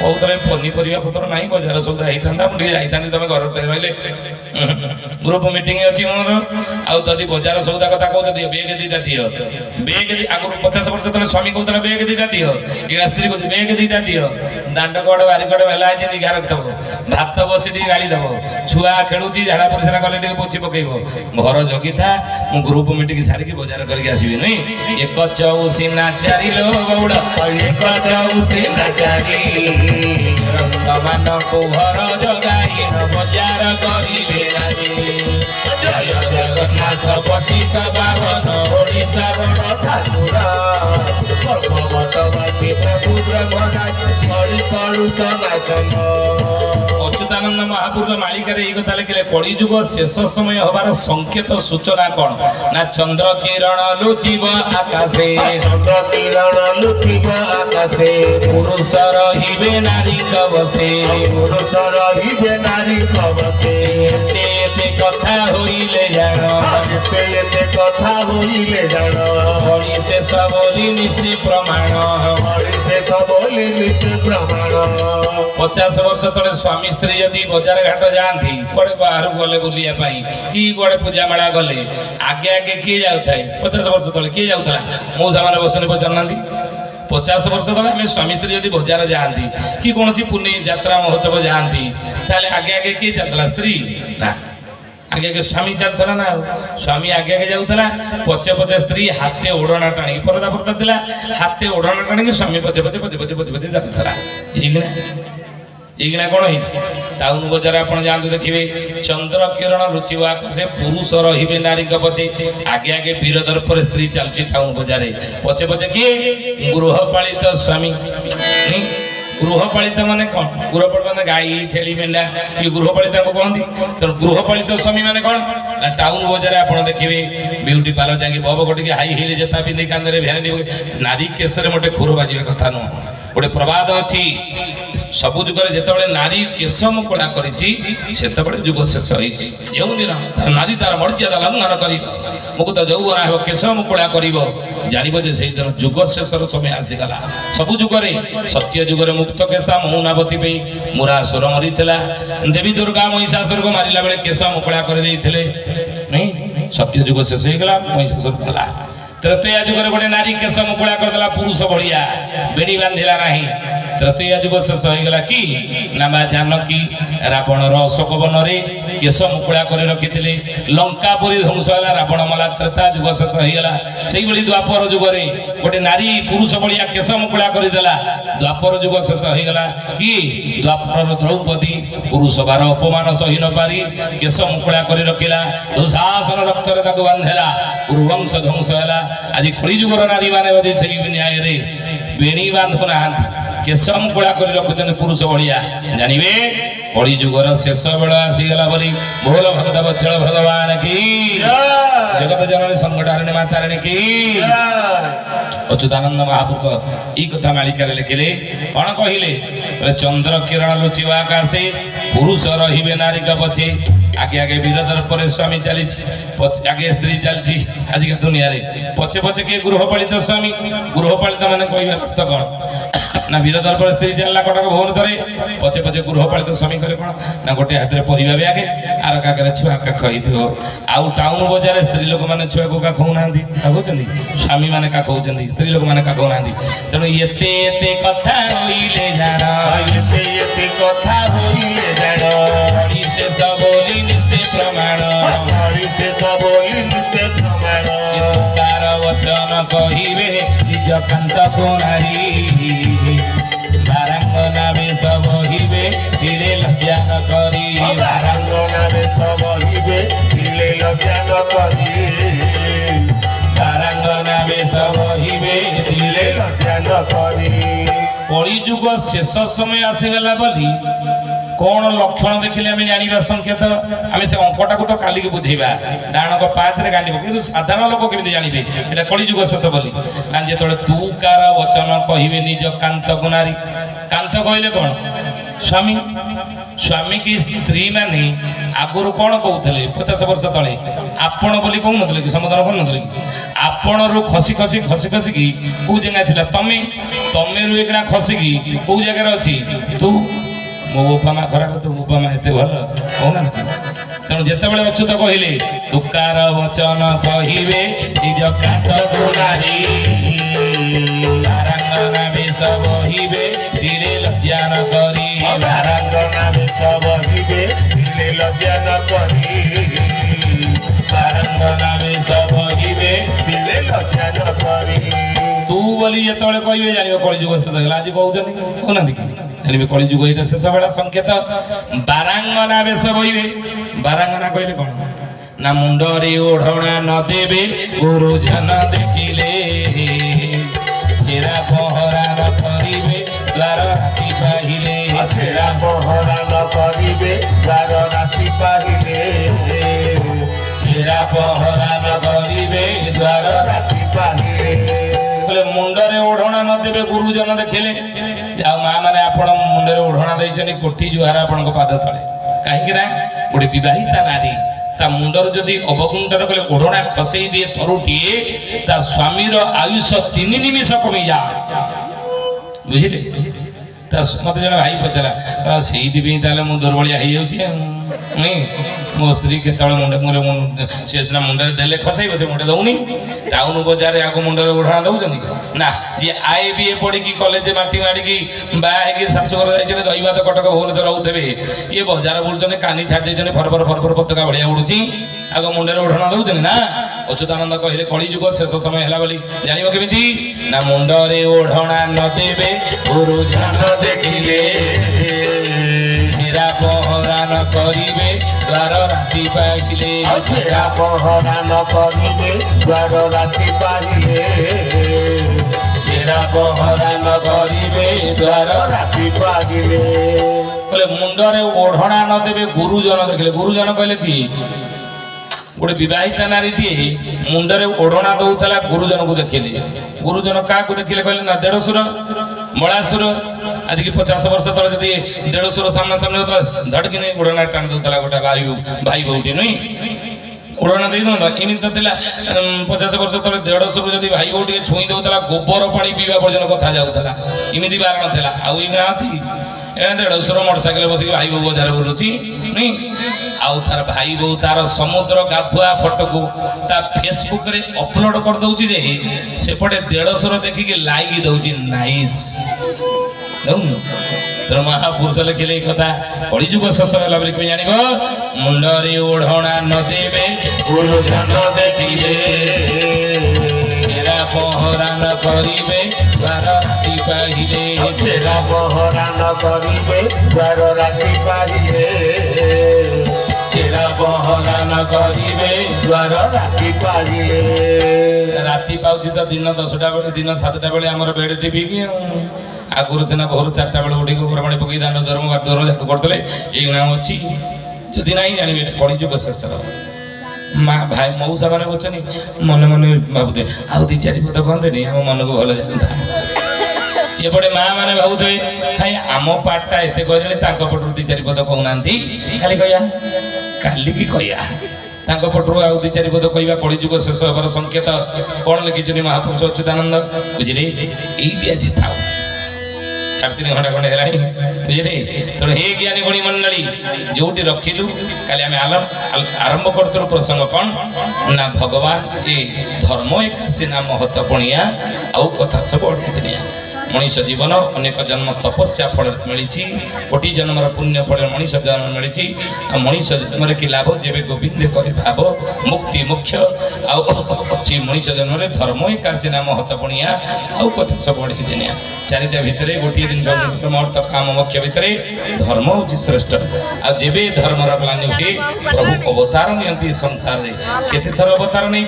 କହୁଥିଲେ ପନିପରିବା ପତ୍ର ନାହିଁ, ବଜାର ସଉଦା ହେଇଥାନ୍ତା, ମୁଁ ଟିକେ ଯାଇଥାନ୍ତି, ତମେ ଘର ରହିଲେ। ଗ୍ରୁପ ମିଟିଂ ଅଛି ମୋର। ଆଉ ଯଦି ବଜାର ସଉଦା କଥା କହୁଛ ଦିଅ, ବେଗ ଦିଟା ଦିଅ। ବେଗ ଆଗରୁ 50 ବର୍ଷ ତଳେ ସ୍ୱାମୀ କହୁଥିଲା ବେଗ ଦିଟା ଦିଅ, ଏଇନା ସ୍ତ୍ରୀ କହୁଛି ବେଗ ଦିଟା ଦିଅ। ଦାଣ୍ଡ କଡ଼ ବାରି କଡ଼ ମେଲା ହେଇଛି, ନିଘା ରଖିଦବ। ଭାତ ବସି ଟିକେ ଗାଳି ଦବ। ଛୁଆ ଖେଳୁଛି, ଝାଡ଼ା ପରିସ୍ରା କଲେ ଟିକେ ପୋଛି ପକେଇବ। ଘର ଜଗିଥା, ମୁଁ ଗ୍ରୁପ ମିଟିଂ ସାରିକି ବଜାର କରିକି ଆସିବି। ନୁହେଁ ଏକ ଚଉସିନା ଚାରିଲୋ ଗୌଡ଼, ଏକ ଚଉସିନା ଚାରି ମାନଙ୍କୁ ଘର ଜଗାଇ ବଜାର କରିବେ ଆଜି। ଜୟ ଜଗନ୍ନାଥ ପତିତ ପାବନ ଓଡ଼ିଶା ବଡ଼ ଠାକୁର, ପର୍ବତବାସୀ ପ୍ରଭୁ ବ୍ରହ୍ମରାଜ କଳି କଳୁଷ ନାଶନ। ଅଚ୍ୟୁତାନନ୍ଦ ମହାପୁରୁଷ ମାଳିକାରେ ଏଇ କଥା ଲେଖିଲେ, କଳିଯୁଗ ଶେଷ ସମୟ ହବାର ସଂକେତ ସୂଚନା କଣ? ନା ଚନ୍ଦ୍ର କିରଣ ଲୁଚିବ ଆକାଶେ,
ଚନ୍ଦ୍ର କିରଣ ଲୁଚିବ ଆକାଶେ,
ପୁରୁଷ ରହିବେ ନାରୀଙ୍କ ବସେ,
ପୁରୁଷ ରହିବେ ନାରୀଙ୍କ ବସେ।
ଏତେ ଏତେ କଥା ହୋଇଲେ ଜାଣ,
ଏତେ ଏତେ କଥା ହୋଇଲେ ଜାଣ,
କଳି ଶେଷ ବୋଲି ନିଶି ପ୍ରମାଣ।
କଳି ଶେଷ ବୋଲି ନିଶ୍ଚୟ ପ୍ରମାଣ।
50 ବର୍ଷ ତଳେ ସ୍ୱାମୀ ସ୍ତ୍ରୀ ଯଦି ବଜାର ଘାଟ ଯାଆନ୍ତି, କୁଆଡ଼େ ବାହାରକୁ ଗଲେ ବୁଲିବା ପାଇଁ କି କୁଆଡ଼େ ପୂଜା ମେଳା ଗଲେ, ଆଗେ ଆଗେ କିଏ ଯାଉଥାଏ? 50 ବର୍ଷ ତଳେ କିଏ ଯାଉଥିଲା? ମଉସାମାନେ ବସୁନି, ପଚାରୁନାହାନ୍ତି। 50 ବର୍ଷ ତଳେ ଆମେ ସ୍ୱାମୀ ସ୍ତ୍ରୀ ଯଦି ବଜାର ଯାଆନ୍ତି କି କୌଣସି ପୁନେଇ ଯାତ୍ରା ମହୋତ୍ସବ ଯାଆନ୍ତି, ତାହେଲେ ଆଗେ ଆଗେ କିଏ ଚାଲୁଥିଲା? ସ୍ତ୍ରୀ ନା, ଆଗେ ଆଗେ ସ୍ୱାମୀ ଚାଲୁଥିଲା ନା। ଆଉ ସ୍ୱାମୀ ଆଗେ ଆଗେ ଯାଉଥିଲା, ପଛେ ପଛେ ସ୍ତ୍ରୀ ହାତେ ଓଢ଼ଣା ଟାଣିକି, ପରଦା ପରଦା ଥିଲା, ହାତେ ଓଢ଼ଣା ଟାଣିକି ସ୍ୱାମୀ ପଛେ ପଛେ ପଛେ ପଛେ ପଛେ ପଛେ ଯାଉଥିଲା। ଏଇକିଣା କଣ ହେଇଛି? ଟାଉନ ବଜାର ଆପଣ ଯାଆନ୍ତୁ, ଦେଖିବେ ଚନ୍ଦ୍ର କିରଣ ଲୁଚିବ ଆକାଶେ, ପୁରୁଷ ରହିବେ ନାରୀଙ୍କ ପଛେ। ଆଗେ ଆଗେ ବୀର ଦର୍ପରେ ସ୍ତ୍ରୀ ଚାଲୁଛି ଟାଉନ ବଜାରରେ, ପଛେ ପଛେ କିଏ? ଗୃହପାଳିତ ସ୍ୱାମୀ। ଗୃହପାଳିତ ମାନେ କଣ? ଗୃହପାଳିତ ମାନେ ଗାଈ ଛେଳି ମେଣ୍ଢା, ଇଏ ଗୃହପାଳିତାଙ୍କୁ କହନ୍ତି। ତେଣୁ ଗୃହପାଳିତ ସ୍ୱାମୀ ମାନେ କଣ? ନା ଟାଉନ ବଜାରରେ ଆପଣ ଦେଖିବେ ବିୟୁଟି ପାର୍ଲର ଯାଇକି ବବ କଟିକି ହାଇ ହିଲ୍ ଜୋତା ପିନ୍ଧି, କାନ୍ଧରେ ଭ୍ୟାନିଟି ପକେଇ, ନାରୀ କେଶରେ ମୋଟେ ଖୁର ବାଜିବା କଥା ନୁହଁ। ଗୋଟେ ପ୍ରବାଦ ଅଛି, ସବୁ ଯୁଗରେ ଯେତେବେଳେ ନାରୀ କେଶ ମୁକୁଳା କରିଛି, ସେତେବେଳେ ଯୁଗ ଶେଷ ହେଇଛି। ଯେଉଁଦିନ ନାରୀ ତାର ମର୍ଯ୍ୟାଦା ଲଙ୍ଘନ କରିବ, ମୁକୁତ ଯୌବନ ହେବ, କେଶ ମୁକୁଳା କରିବ, ଜାଣିବ ଯେ ସେଇଦିନ ଯୁଗ ଶେଷର ସମୟ ଆସିଗଲା। ସବୁ ଯୁଗରେ, ସତ୍ୟ ଯୁଗରେ ମୁକ୍ତ କେଶା ମୌନାବତୀ ପାଇଁ ମୁରାସୁର ମରିଥିଲା। ଦେବୀ ଦୁର୍ଗା ମହିଷାସୁରକୁ ମାରିଲା ବେଳେ କେଶ ମୁକୁଳା କରିଦେଇଥିଲେ। ସତ୍ୟ ଯୁଗ ଶେଷ ହେଇଗଲା, ମହିଷାସୁର ଗଲା। ତ୍ରେତୟା ଯୁଗରେ ଗୋଟେ ନାରୀ କେଶ ମୁକୁଳା କରିଦେଲା, ପୁରୁଷ ଭଳିଆ ବେଣୀ ବାନ୍ଧିଲା ନାହିଁ। ତ୍ରେତୟା ଯୁଗ ଶେଷ ହେଇଗଲା କି ନା ମା ଜାନକୀ ରାବଣର ଅଶୋକ ବନରେ କେଶ ମୁକୁଳା କରି ରଖିଥିଲେ, ଲଙ୍କା ପୁରୀ ଧ୍ୱଂସ ହେଲା, ରାବଣ ମଲା, ତ୍ରେତା ଯୁଗ ଶେଷ ହେଇଗଲା। ସେଇଭଳି ଦ୍ୱାପର ଯୁଗରେ ଗୋଟେ ନାରୀ ପୁରୁଷ ଭଳିଆ କେଶ ମୁକୁଳା କରିଦେଲା, ଦ୍ୱାପର ଯୁଗ ଶେଷ ହେଇଗଲା କି ଦ୍ୱାପରର ଦ୍ରୌପଦୀ ପୁରୁଷ ବାର ଅପମାନ ସହି ନ ପାରି କେଶ ମୁକୁଳା କରି ରଖିଲା, ଦୁଃଶାସନ ରକ୍ତରେ ତାକୁ ବାନ୍ଧିଲା, କୁରୁବଂଶ ଧ୍ୱଂସ ହେଲା। ଆଜି କଳିଯୁଗର ନାରୀମାନେ ଯଦି ସେଇ ନ୍ୟାୟରେ ବେଣୀ ବାନ୍ଧୁ ନାହାନ୍ତି, କେଶ ମୁକୁଳା କରି ରଖୁଛନ୍ତି ପୁରୁଷ ଭଳିଆ, ଜାଣିବେ କଳିଯୁଗର ଶେଷ ବେଳ ଆସିଗଲା ବୋଲି। ବୋଲ ଭଗତ ବତ୍ସଳ ଭଗବାନ କି, ଜଗତ ଜନନୀ ସଂକଟାରିଣୀ ମାତାରିଣୀ କି। ଅଚ୍ୟୁତାନନ୍ଦ ମହାପୁରୁଷ ଏଇ କଥା ମାଳିକାରେ ଲେଖିଲେ। କଣ କହିଲେ? ଚନ୍ଦ୍ର କିରଣ ଲୁଚିବ ଆକାଶେ, ପୁରୁଷ ରହିବେ ନାରୀଙ୍କ ପଛେ। ଆଗେ ଆଗେ ବୀର ଦର୍ପରେ ସ୍ୱାମୀ ଚାଲିଛି, ଆଗେ ସ୍ତ୍ରୀ ଚାଲିଛି ଆଜିକା ଦୁନିଆରେ। ପଛେ ପଛେ କିଏ? ଗୃହପାଳିତ ସ୍ୱାମୀ। ଗୃହପାଳିତ ମାନେ କହିବାର ଅର୍ଥ କଣ? ନା ବୀର ଦର୍ପରେ ସ୍ତ୍ରୀ ଚାଲିଲା କଟକ ଭୁବନେଶ୍ୱରରେ, ପଛେ ପଛେ ଗୃହପାଳିତ ସ୍ୱାମୀ କରେ କଣ? ନା ଗୋଟେ ହାତରେ ପରିବା ବ୍ୟାଗ, ଆର କାକରେ ଛୁଆ କାଖ ହେଇଥିବ। ଆଉ ଟାଉନ ବଜାରରେ ସ୍ତ୍ରୀ ଲୋକମାନେ ଛୁଆକୁ କାଖଉନାହାନ୍ତି, କାଖଉଛନ୍ତି, ସ୍ୱାମୀ ମାନେ କାଖଉଛନ୍ତି, ସ୍ତ୍ରୀ ଲୋକମାନେ କାଖଉନାହାନ୍ତି। ତେଣୁ ଏତେ ଏତେ କଥା ହୋଇଲେ ଜାଣ,
ଏତେ ଏତେ କଥା ହୋଇଲେ ଜାଣ,
ଶେଷ ବୋଲି ନିଶ୍ଚୟ ପ୍ରମାଣ,
ଶେଷ ବୋଲି ନିଶ୍ଚୟ ପ୍ରମାଣ।
ତାର ବଚନ କହିବେ ନିଜ କାନ୍ତକୁ ନାରୀ, ବାରାଙ୍ଗନା ବେଶ ବହିବେ ଭିଡ଼େ ଲଜ୍ଜା ନ କରି,
ବାରାଙ୍ଗନା ବେଶ ବହିବେ ଭିଡ଼େ ଲଜ୍ଜା ନ କରି,
ବାରାଙ୍ଗନା ବେଶ ବହିବେ ଭିଡ଼େ
ଲଜ୍ଜା ନ କରି।
କଳିଯୁଗ ଶେଷ ସମୟ ଆସିଗଲା ବୋଲି कौन लक्षण देखिले आम जाना संकेत आम से अंकटा तो काली बुझेबा डाणक 5 रे गांडी कि साधारण लोक केमी जानवे ये कलिजुग शेष बोली जो तू कार वचन कहे निज कांत गुनारी कांत कहले कौन स्वामी स्वामी की स्त्री माने आगुरी कौन कहते 50 वर्ष तले आपण बोली कहून कि समाधान कर नी आपण रु खसी खसी खसी खसिकी कौ जगह थी तमे तमे रु एक खसिकी कौ जगह अच्छी तू मो बापा माँ खराब तो बापा माँ एत भल कहना तेणु जिते बड़े अच्युत कहले तुकार वचन कहे निज कांत गुनारी तारांगना बेश बहिबे धीरे लज्जा न करी
तारांगना बेश बहिबे धीरे लज्जा न करी
तारांगना बेश बहिबे
धीरे लज्जा न करी
तू बोली जिते कहे जान कलिजुग शेष होगा आज कहते कहना कि जानवे कलिजुग ये शेष बेला संकेत बारांगना बेश बहिबे बारांगना कहले कौन ना मुंडरे ओढ़ना न देवे गुरुजन देखिले छेरा पहरा न करिबे द्वार राति पाहिले
छेरा पहरा न करिबे द्वार राति पाहिले
छेरा पहरा न करिबे द्वार
राति पाहिले
मुंडरे ओढ़ना न देवे गुरुजन देखिले आ माँ मैंने आपण मुंडरे ओढ़ना देइछनी कोठी जुहार आपण पाद तले कहीं गोटे विवाहिता नारी ता मुंडर जदि अवगुंठन कले ओढ़ना खसई दिए थरुटीए ता स्वामीर आयुष 3 निमिष कमी जाए बुझिले मत जन भाई पचरा से मु दुर्बलिया हो मो स्त्री के मुंडे मुझे सी मुंडे देले खसैब से मुंडे दौनी टाउन बजार आगे मुंडे ओढ़ा दौरान ना जी आए बी ए पढ़ी कलेज माटी माड़ी बाहर शाशुघर जाइए दही भात कटक भुवनेश्वर रोते ये बजार बुलूँ कानी छाड़ी फरफर फरफर पताका भाया उड़ुची आग मुंडे ओढ़ना दौरान ना अच्युतानंद कहले कलिजुग शेष समय है बोली जान केमी ना मुंडरे ओढ़ना न देवे गुरुजन देखिले छेरा पहरा न करिबे द्वार राति पाहिले
छेरा पहरा न करिबे द्वार राति पाहिले
छेरा पहरा न करिबे द्वार
राति पाहिले
बोले मुंडरे ओढ़ना न देवे गुरुजन देखिले गुरुजन कहले कि गोटे विवाहिता नारी दिए मुंडरे ओढ़ना दौला गुरुजन को देखिले गुरुजन क्या देखिले कहले ना देढ़सुर मलासुर आज की 50 वर्ष तले जदि देढ़सुर सामना सामने होता धड़की नहीं ओढ़ना टाण दौला गोटे भाई बहुटी नुई ओढ़ना दे एमती तो 50 वर्ष तले देढ़सुर जदि भाई बहुटी छुई दौला गोबर पानी पीवा पर्यटन कथा जाऊला एमती बारण था आउ अच्छी देढ़सुर मोटरसाइकेल बस भाई बो बजार बुलूची नहीं आउ तार भाई बो तार समुद्र गाधुआ फोटो को ता फेसबुक रे अपलोड कर दउची जे सेपटे 150 देखिके लाइक दउची नाइस तो महापुरुष लिखिले कथा कलिजुग शेष होला बोली कोई जानिबो मुंडरे ओढ़ना न देवे गुरुजन देखिले छेरा पहरा न करिबे द्वार राति पाहिले
छेरा पहरा न करिबे द्वार राति पाहिले
छेरा पहरा न करिबे
द्वार राति पाहिले
राति पाउची तो दिन 10टा बेले दिन 7टा बेले हमर बेड टीवी की आगुरु सिना भोर 4टा बेले उठी प्रमाण पकई दान धर्म द्वार जाक करते ये अच्छी जदि ना जानवे कलिजुग शेष माँ भाई मऊसा मैंने बचनी मन मन भावुए आउ 2-4 पद कहते आम मन को भल जाता ये पटे माँ मैंने भावुए कहीं आम पार्टा एत कहले पटू 2-4 पद कहना खाली कह काली की कह पटू आउ 2-4 पद कह कलिजुग शेष होबार संकेत कौन लिखिं महापुरुष अच्युतानंद बुझे ये आज था 3.5 घंटा खंडे है बुझे तेणु हे ज्ञानी गुणी मंडली जो रखिलु काली आम आरंभ कर प्रसंग कौन ना भगवान ये धर्म एकाशी नाम महत्वपूर्णिया आउ कथा सब अढ़े दिनिया मनीष जीवन अनेक जन्म तपस्या फल मिली कोटि जन्मर पुण्य फल मनीष जन्म मिली मनीष जन्म कि लाभ जेबे गोविंद करे भाव मुक्ति मुख्य आउ से मनीष जन्म धर्म एकाशी नाम महत्वपूर्णिया आउ कथा सब अढ़े दिनिया 4टा भितर गोटे दिन अर्थ काम मुख्य भितर धर्म हूँ श्रेष्ठ आबे धर्मर ग्लानि हुए प्रभु अवतार नि संसार में केते थर अवतार नहीं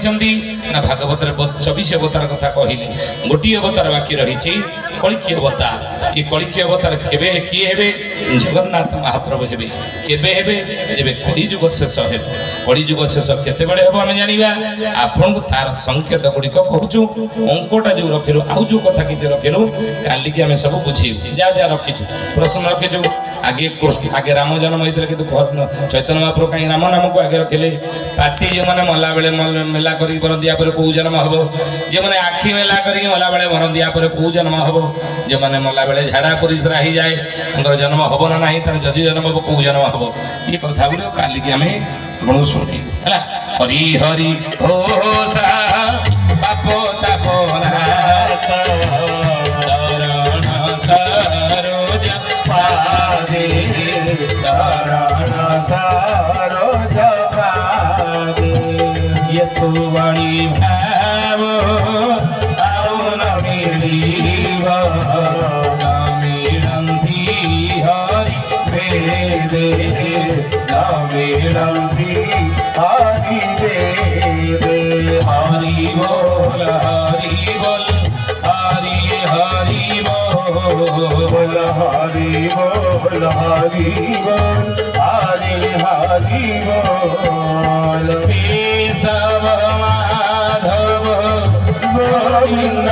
ना भागवत 24 अवतार कथा कहले गोटे अवतार बाकी रही কলিকি অবতার এই কলিকি অবতার কেবে কিଏ ହେବେ ଜଗନ୍ନାଥ ମହାପ୍ରଭୁ ହେବେ କେବେ ହେବେ ଯେବେ କଳିଯୁଗ ଶେଷ ହେବ କଳିଯୁଗ ଶେଷ କେତେବେଳେ ହେବ ଆମେ ଜାଣିବା ଆପଣଙ୍କୁ ତାର ସଂକେତ ଗୁଡ଼ିକ କହୁଛୁ ଅଙ୍କଟା ଯୋଉ ରଖିଲୁ ଆଉ ଯୋଉ କଥା କିଛି ରଖିଲୁ କାଲିକି ଆମେ ସବୁ ବୁଝିବୁ ଯାହା ଯାହା ରଖିଛୁ ପ୍ରଶ୍ନ ରଖିଛୁ ଆଗେ ରାମ ଜନ୍ମ ହେଇଥିଲେ କିନ୍ତୁ ଚୈତନ୍ୟ ମହାପ୍ରଭୁ କାହିଁ ରାମ ନାମକୁ ଆଗେ ରଖିଲେ ପାଟି ଯେଉଁମାନେ ମଲା ବେଳେ ମେଲା କରିକି ମରନ୍ତି ୟା ପରେ କୋଉ ଜନ୍ମ ହବ ଯେଉଁମାନେ ଆଖି ମେଲା କରିକି ମଲା ବେଳେ ମରନ୍ତି ୟା ପରେ କୋଉ ଜନ୍ମ ହବ ଯେଉଁମାନେ ମଲା ବେଳେ ଝାଡ଼ା ପରିସ୍ରା ହେଇଯାଏ ତାଙ୍କର ଜନ୍ମ ହବ ନା ନାହିଁ ତାର ଯଦି ଜନ୍ମ ହବ କୋଉ ଜନ୍ମ ହବ ଏ କଥା ଗୁଡ଼ିକ କାଲିକି ଆମେ ଆପଣଙ୍କୁ ଶୁଣିବୁ ହେଲା ହରି ହରି ହୋ ପାପ ତାପ ଶରଣ ସରୋଜ
ପାଦେ ଶରଣ ସରୋଜ ପାଦେ
यथो वाणी भाव आओ न मिलिब न मिलन्ति हरि
वेदे न मिलन्ति हरि वेदे
हरि बोल हरि बोल हरि हरि बोल
हरि बोल हरि बोल हरि हरि बोल
केशव माधव गोविंद